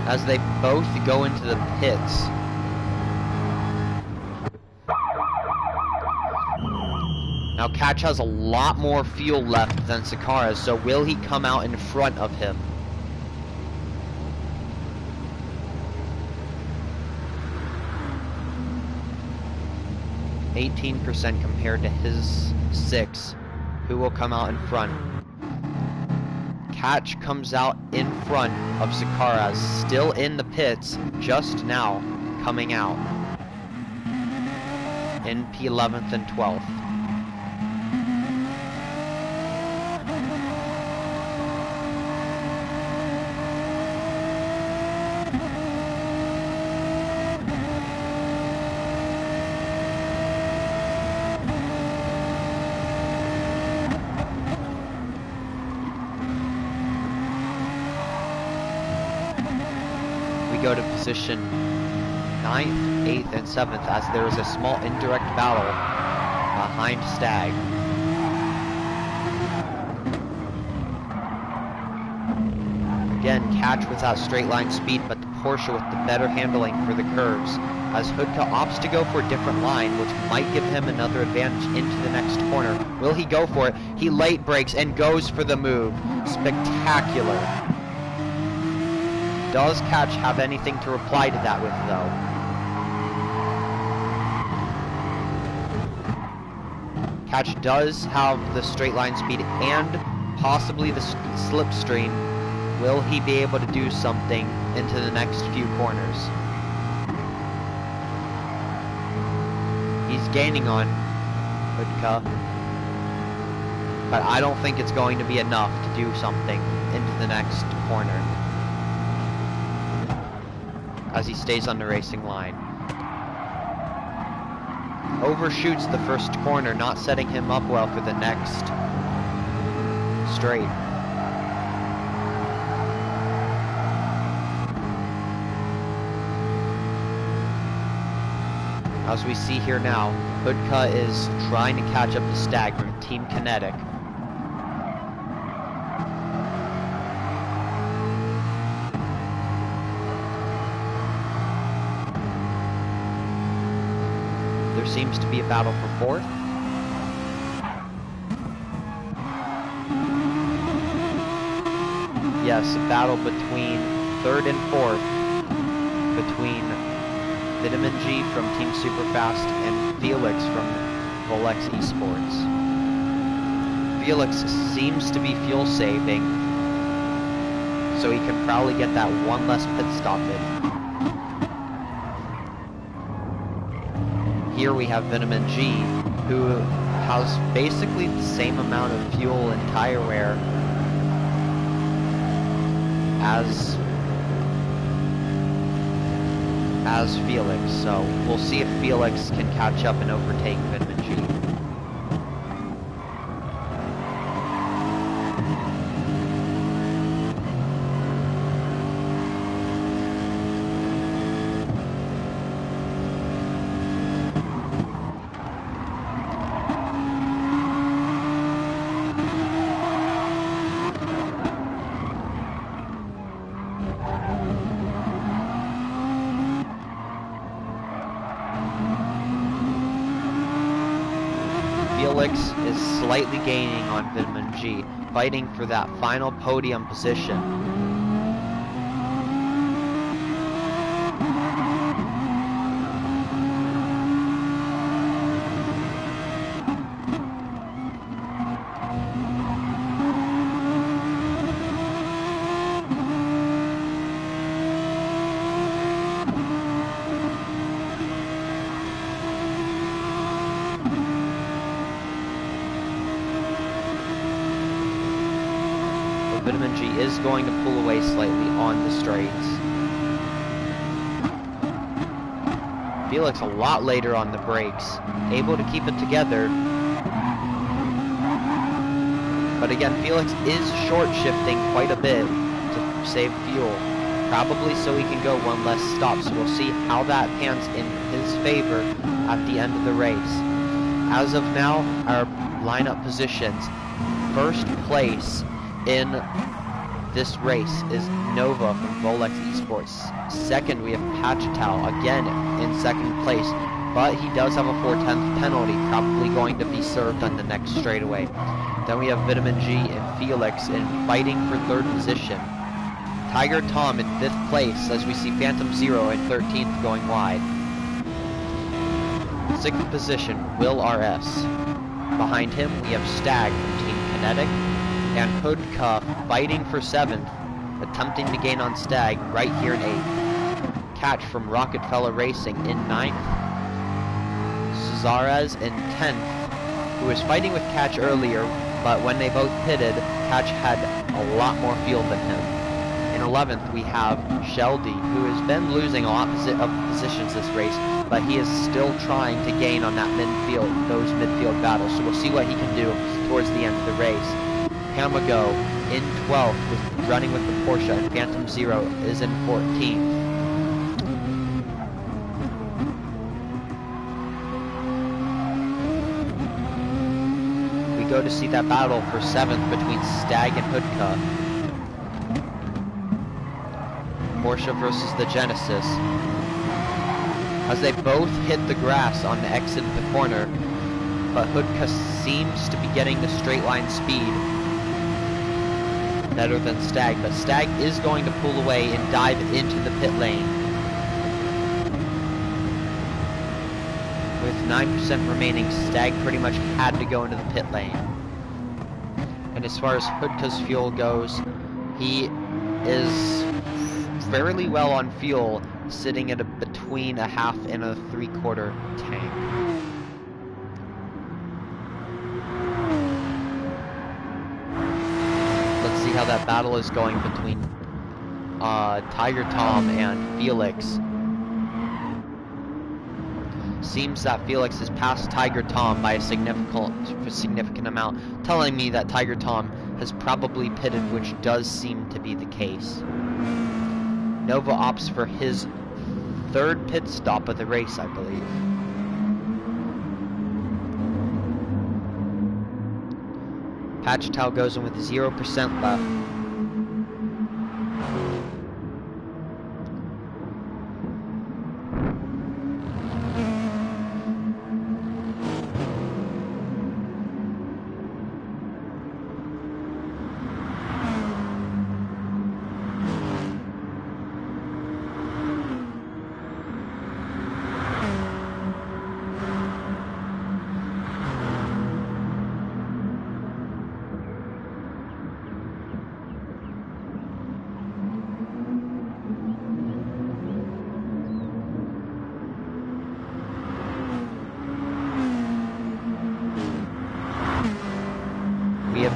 As they both go into the pits. Now Catch has a lot more fuel left than Sakaras, so will he come out in front of him? %, compared to his 6. Who will come out in front? Catch comes out in front of Sakaras, still in the pits, just now coming out in P11th and 12th. Go to position 9th, 8th, and 7th as there is a small indirect battle behind Stag. Again, Catch without straight line speed, but the Porsche with the better handling for the curves, as Hoodka opts to go for a different line, which might give him another advantage into the next corner. Will he go for it? He late brakes and goes for the move. Spectacular. Does Catch have anything to reply to that with, though? Catch does have the straight line speed and possibly the slipstream. Will he be able to do something into the next few corners? He's gaining on Hoodka, but I don't think it's going to be enough to do something into the next corner, as he stays on the racing line. Overshoots the first corner, not setting him up well for the next straight. As we see here now, Hoodka is trying to catch up to Stag from Team Kinetic. There seems to be a battle for 4th. Yes, a battle between 3rd and 4th, between Vitamin G from Team Superfast and Felix from Volex eSports. Felix seems to be fuel saving, so he can probably get that one less pit stop in. Here we have Vitamin G, who has basically the same amount of fuel and tire wear as Felix, so we'll see if Felix can catch up and overtake Vitamin G. Felix is slightly gaining on Vitamin G, fighting for that final podium position. Vitamin G is going to pull away slightly on the straights. Felix a lot later on the brakes, able to keep it together. But again, Felix is short shifting quite a bit to save fuel, probably so he can go one less stop. So we'll see how that pans in his favor at the end of the race. As of now, our lineup positions. First place in this race is Nova from Volex eSports. Second, we have Pachital, again in second place, but he does have a 4/10 penalty, probably going to be served on the next straightaway. Then we have Vitamin G and Felix in fighting for third position. Tiger Tom in 5th place, as we see Phantom Zero in 13th going wide. 6th position, Will RS. Behind him, we have Stag from Team Kinetic, and Hoodka fighting for 7th, attempting to gain on Stag right here in 8th. Catch from Rockefeller Racing in 9th. Cesarez in 10th, who was fighting with Catch earlier, but when they both pitted, Catch had a lot more fuel than him. In 11th, we have Sheldy, who has been losing a lot of positions this race, but he is still trying to gain on that those midfield battles, so we'll see what he can do towards the end of the race. Hamago in 12th, running with the Porsche, and Phantom Zero is in 14th. We go to see that battle for 7th between Stag and Hoodka. Porsche versus the Genesis. As they both hit the grass on the exit of the corner, but Hoodka seems to be getting the straight line speed better than Stag, but Stag is going to pull away and dive into the pit lane. With 9% remaining, Stag pretty much had to go into the pit lane. And as far as Hoodka's fuel goes, he is fairly well on fuel, sitting at between a half and a 3/4 tank. Let's see how that battle is going between Tiger Tom and Felix. Seems that Felix has passed Tiger Tom by a significant amount, telling me that Tiger Tom has probably pitted, which does seem to be the case. Nova opts for his 3rd pit stop of the race, I believe. Pachital goes in with 0% left.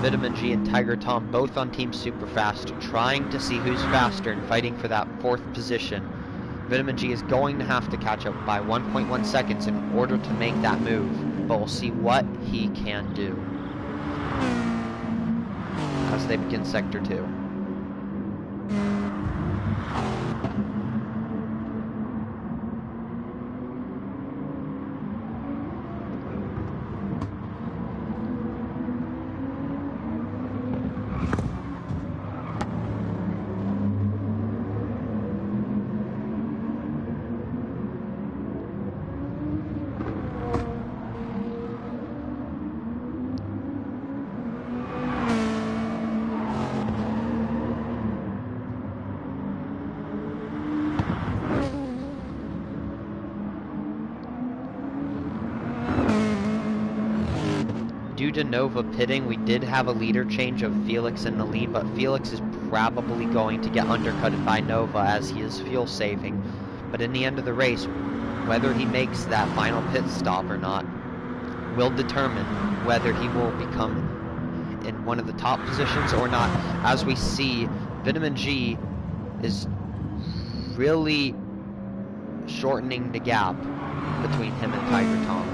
Vitamin G and Tiger Tom both on Team Superfast, trying to see who's faster and fighting for that 4th position. Vitamin G is going to have to catch up by 1.1 seconds in order to make that move, but we'll see what he can do as they begin Sector 2. Due to Nova pitting, we did have a leader change of Felix in the lead, but Felix is probably going to get undercutted by Nova as he is fuel saving. But in the end of the race, whether he makes that final pit stop or not will determine whether he will become in one of the top positions or not. As we see, Vitamin G is really shortening the gap between him and Tiger Tom.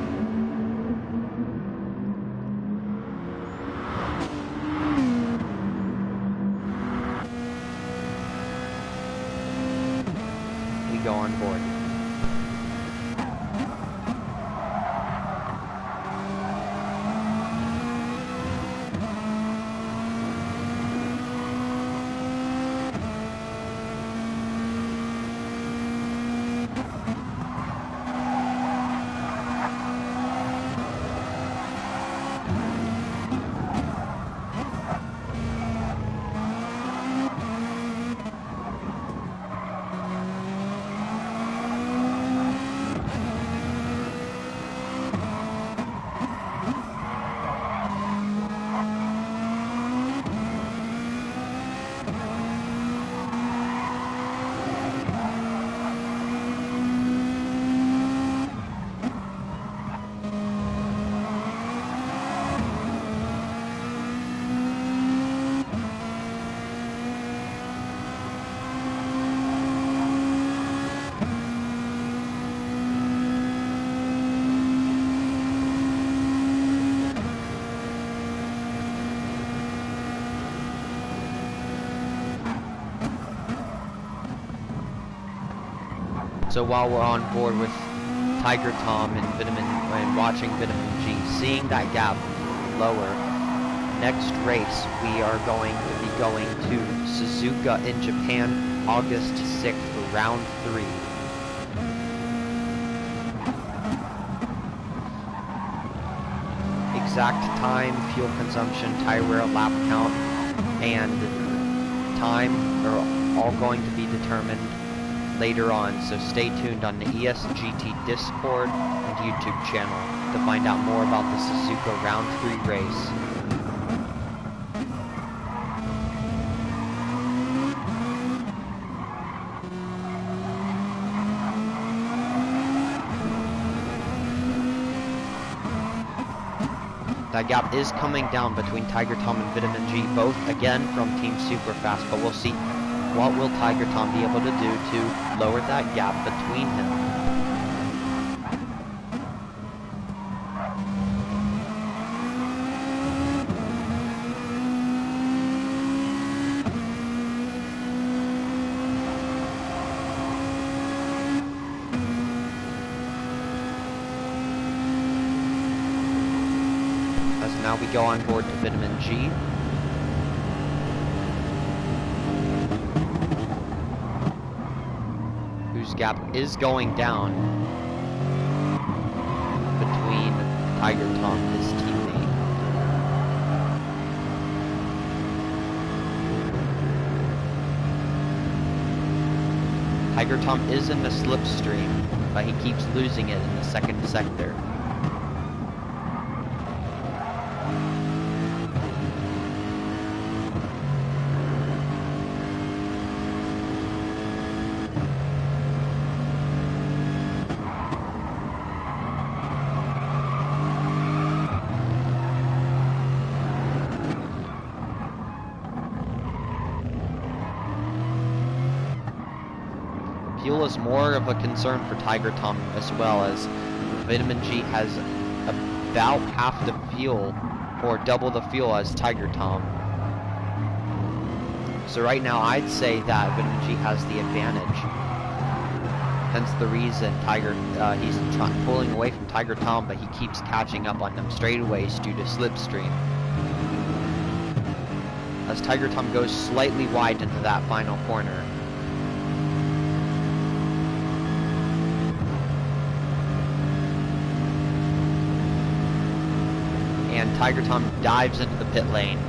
We go on board. So while we're on board with Tiger Tom and watching Vitamin G, seeing that gap lower, next race we are going to be going to Suzuka in Japan, August 6th for round 3. Exact time, fuel consumption, tire wear, lap count, and time are all going to be determined later on, so stay tuned on the eSGT Discord and YouTube channel to find out more about the Suzuka Round 3 race. That gap is coming down between Tiger Tom and Vitamin G, both again from Team Superfast, but we'll see what will Tiger Tom be able to do to lower that gap between them. As now we go on board to Vitamin G. Whose gap is going down between Tiger Tom and his teammate. Tiger Tom is in the slipstream, but he keeps losing it in the second sector. Fuel is more of a concern for Tiger Tom as well, as Vitamin G has about half the fuel or double the fuel as Tiger Tom. So right now I'd say that Vitamin G has the advantage. Hence the reason he's pulling away from Tiger Tom, but he keeps catching up on them straightaways due to slipstream. As Tiger Tom goes slightly wide into that final corner. And Tiger Tom dives into the pit lane.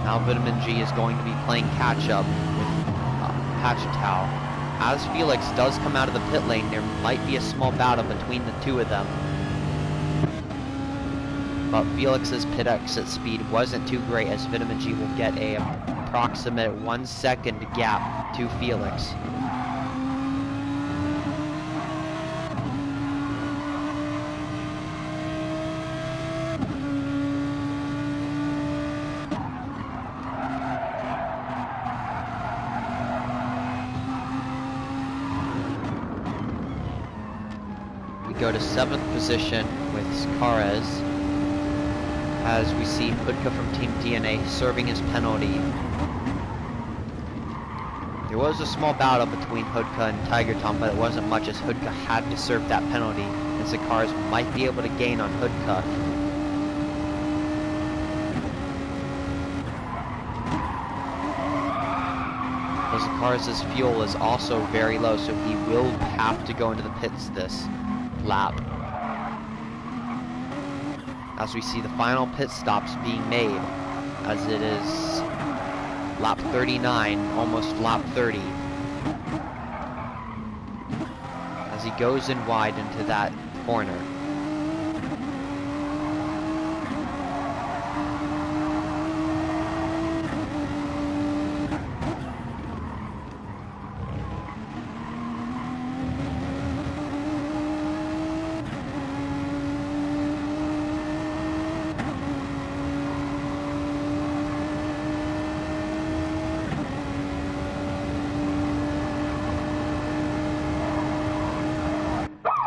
Now Vitamin G is going to be playing catch-up with Pachitow. As Felix does come out of the pit lane, there might be a small battle between the two of them. But Felix's pit exit speed wasn't too great, as Vitamin G will get a approximate 1 second gap to Felix. Go to 7th position with Tyres, as we see Hudka from Team DNA serving his penalty. There was a small battle between Hudka and Tiger Tom, but it wasn't much, as Hudka had to serve that penalty, and Zakars might be able to gain on Hudka. Zakars' fuel is also very low, so he will have to go into the pits this lap. As we see the final pit stops being made, as it is lap 39, almost lap 30. As he goes in wide into that corner.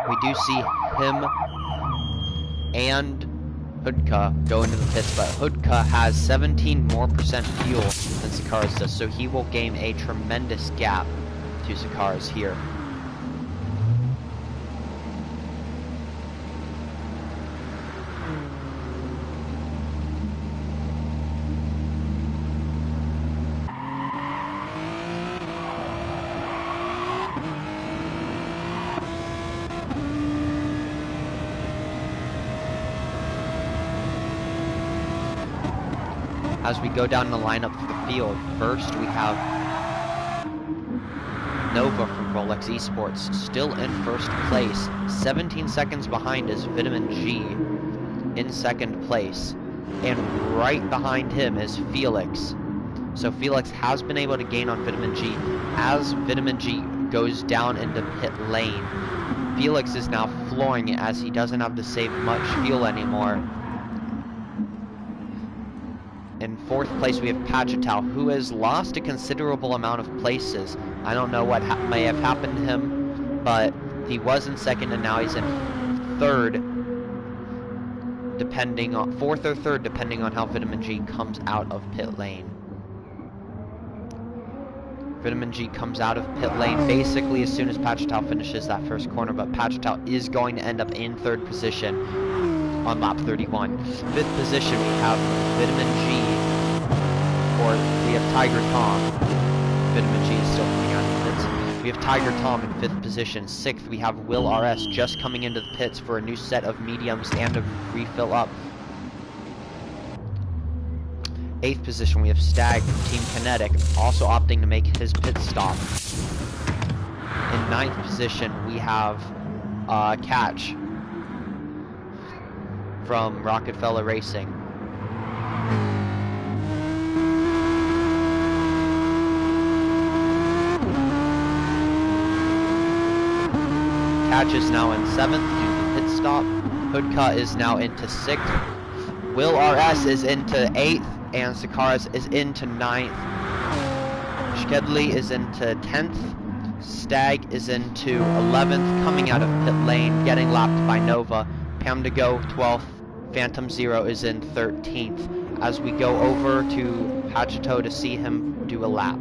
We do see him and Hudka go into the pits, but Hudka has 17% more fuel than Zakars does, so he will gain a tremendous gap to Zakars here. As we go down the lineup for the field, first we have Nova from Rolex eSports, still in first place. 17 seconds behind is Vitamin G in second place. And right behind him is Felix. So Felix has been able to gain on Vitamin G. As Vitamin G goes down into pit lane, Felix is now flooring it, as he doesn't have to save much fuel anymore. In fourth place, we have Pachatow, who has lost a considerable amount of places. I don't know what may have happened to him, but he was in second, and now he's in third, depending on fourth or third, depending on how Vitamin G comes out of pit lane. Vitamin G comes out of pit lane basically as soon as Pachatow finishes that first corner, but Pachatow is going to end up in third position on lap 31. Fifth position, we have Vitamin G, or we have Tiger Tom. Vitamin G is still coming out of the pits. We have Tiger Tom in fifth position. Sixth, we have Will RS just coming into the pits for a new set of mediums and a refill up. Eighth position, we have Stag from Team Kinetic, also opting to make his pit stop. In ninth position, we have Catch from Rockefeller Racing. Catch is now in 7th due to the pit stop. Hudka is now into 6th. Will RS is into 8th, and Sakaris is into 9th. Shkedley is into 10th. Stag is into 11th, coming out of pit lane, getting lapped by Nova. Pam to go 12th. Phantom Zero is in 13th. As we go over to Pachatow to see him do a lap.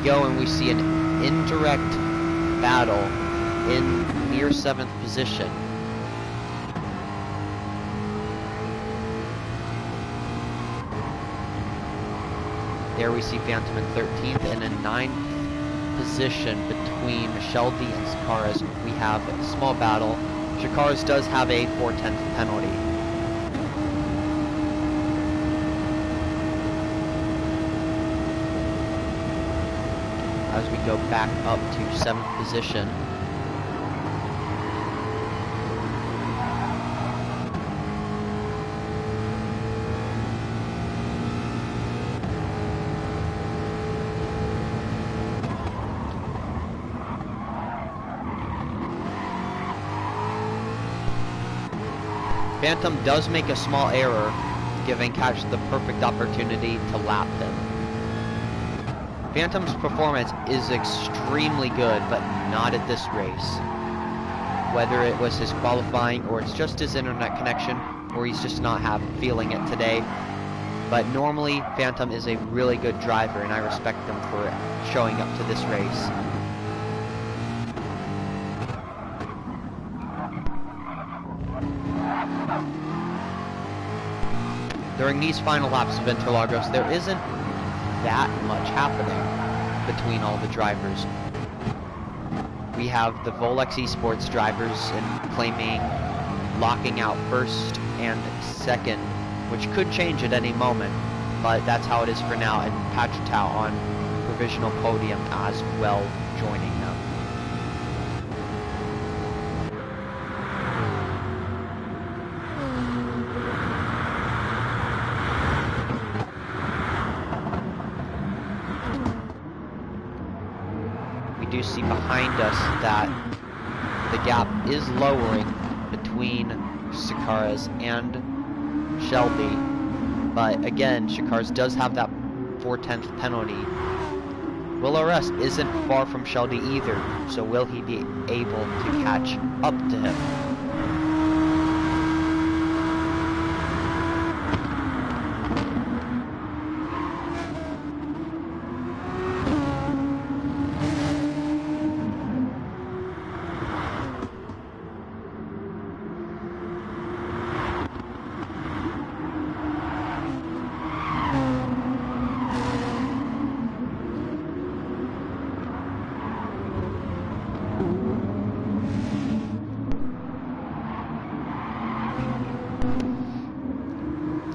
go, and we see an indirect battle in near 7th position. There we see Phantom in 13th, and in 9th position between Sheldy and Shakars, we have a small battle. Shakars does have a 4/10 penalty. As we go back up to 7th position, Phantom does make a small error, giving Catch the perfect opportunity to lap him. Phantom's performance is extremely good, but not at this race. Whether it was his qualifying, or it's just his internet connection, or he's just not feeling it today. But normally, Phantom is a really good driver, and I respect him for showing up to this race. During these final laps of Interlagos, there isn't that much happening between all the drivers. We have the Volex eSports drivers claiming locking out 1st and 2nd, which could change at any moment, but that's how it is for now, and Pachitao on provisional podium as well, joining them. We do see behind us that the gap is lowering between Shakars and Sheldy, but again, Shakars does have that 4/10 penalty. Will RS isn't far from Sheldy either, so will he be able to catch up to him?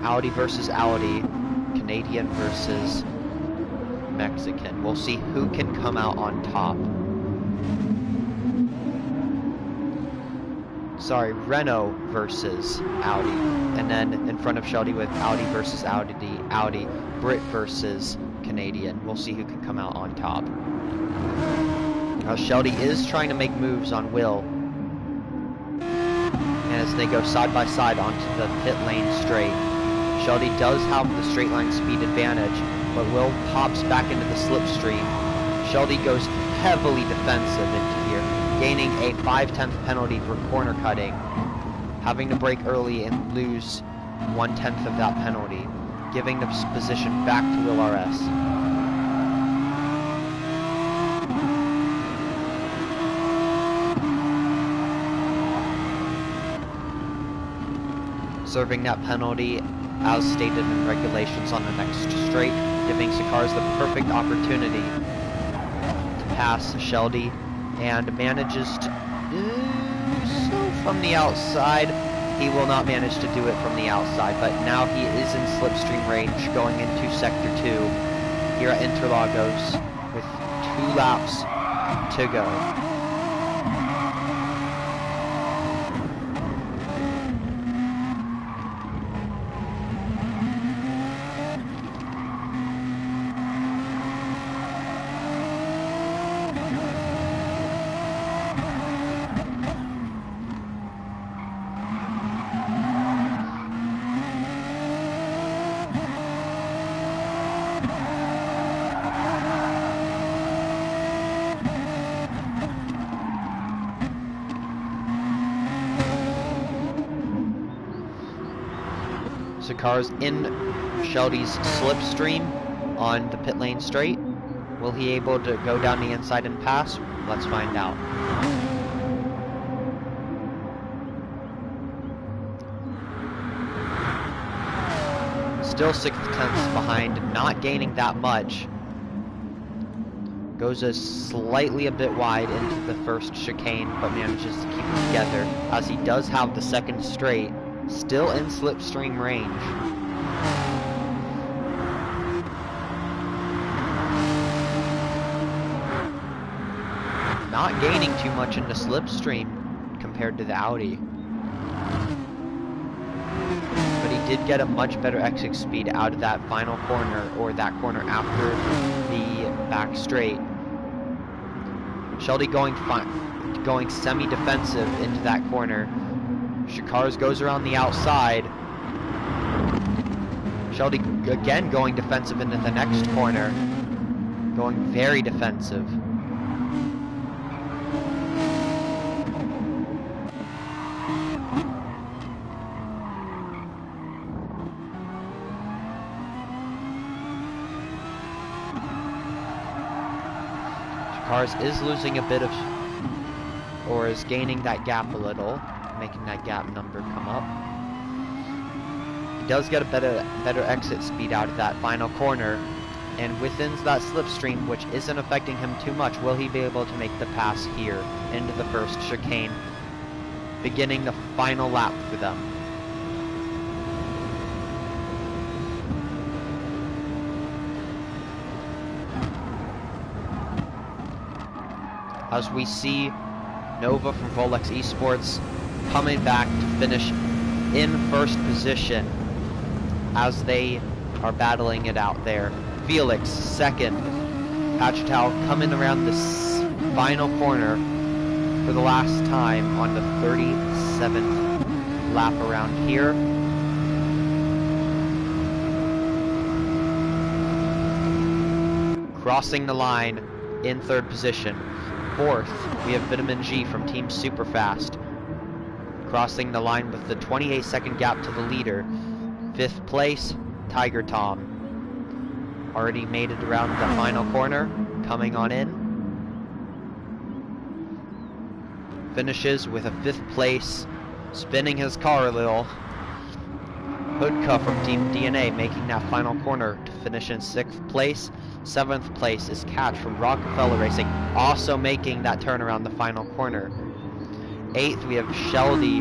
Audi versus Audi, Canadian versus Mexican. We'll see who can come out on top. Sorry, Renault versus Audi. And then in front of Sheldy with Audi versus Audi, Brit versus Canadian. We'll see who can come out on top. Now Sheldy is trying to make moves on Will as they go side by side onto the pit lane straight. Sheldy does have the straight line speed advantage, but Will pops back into the slipstream. Sheldy goes heavily defensive into here, gaining a 5/10 penalty for corner cutting, having to brake early and lose 1/10 of that penalty, giving the position back to Will RS. Serving that penalty as stated in regulations on the next straight, giving Shakars the perfect opportunity to pass Sheldy, and manages to do so from the outside. He will not manage to do it from the outside, but now he is in slipstream range going into Sector 2 here at Interlagos with 2 laps to go. Shakars in Sheldy's slipstream on the pit lane straight. Will he able to go down the inside and pass? Let's find out. Still 6/10 behind, not gaining that much. Goes slightly a bit wide into the first chicane, but manages to keep it together, as he does have the second straight, still in slipstream range. Not gaining too much into slipstream compared to the Audi. But he did get a much better exit speed out of that final corner, or that corner after the back straight. Schledy going semi-defensive into that corner. Shikars goes around the outside. Schledy again going defensive into the next corner. Going very defensive. Tyres is losing a bit of, or is gaining that gap a little, making that gap number come up. He does get a better exit speed out of that final corner, and within that slipstream, which isn't affecting him too much. Will he be able to make the pass here into the first chicane, beginning the final lap for them? As we see Nova from Volex eSports coming back to finish in first position as they are battling it out there. Felix second. Pachetal coming around this final corner for the last time on the 37th lap around here. Crossing the line in third position. Fourth, we have Vitamin G from Team Superfast, crossing the line with the 28-second gap to the leader. Fifth place, Tiger Tom. Already made it around the final corner, coming on in. Finishes with a 5th place, spinning his car a little. Hoodka from Team DNA making that final corner to finish in 6th place. 7th place is Catch from Rockefeller Racing, also making that turn around the final corner. 8th, we have Schledy,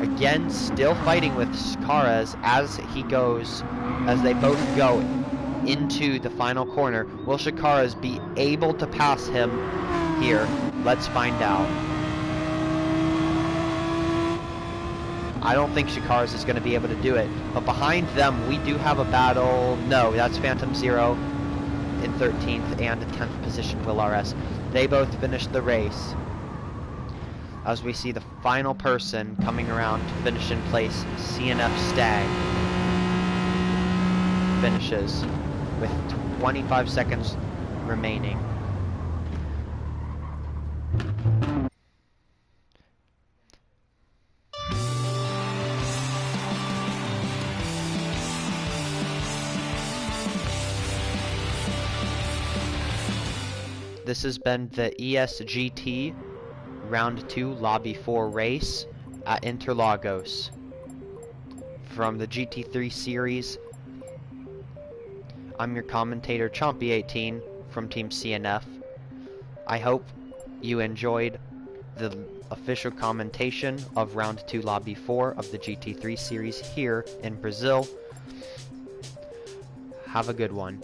again still fighting with Shikaras as they both go into the final corner. Will Shikaras be able to pass him here? Let's find out. I don't think Shikaras is going to be able to do it, but behind them we do have a battle. No, that's Phantom Zero in 13th and 10th position, Will RS. They both finished the race. As we see the final person coming around to finish in place, CnFStag finishes with 25 seconds remaining. This has been the eSGT Round 2 Lobby 4 race at Interlagos from the GT3 Series. I'm your commentator, Chompy18 from Team CnF. I hope you enjoyed the official commentation of Round 2 Lobby 4 of the GT3 Series here in Brazil. Have a good one.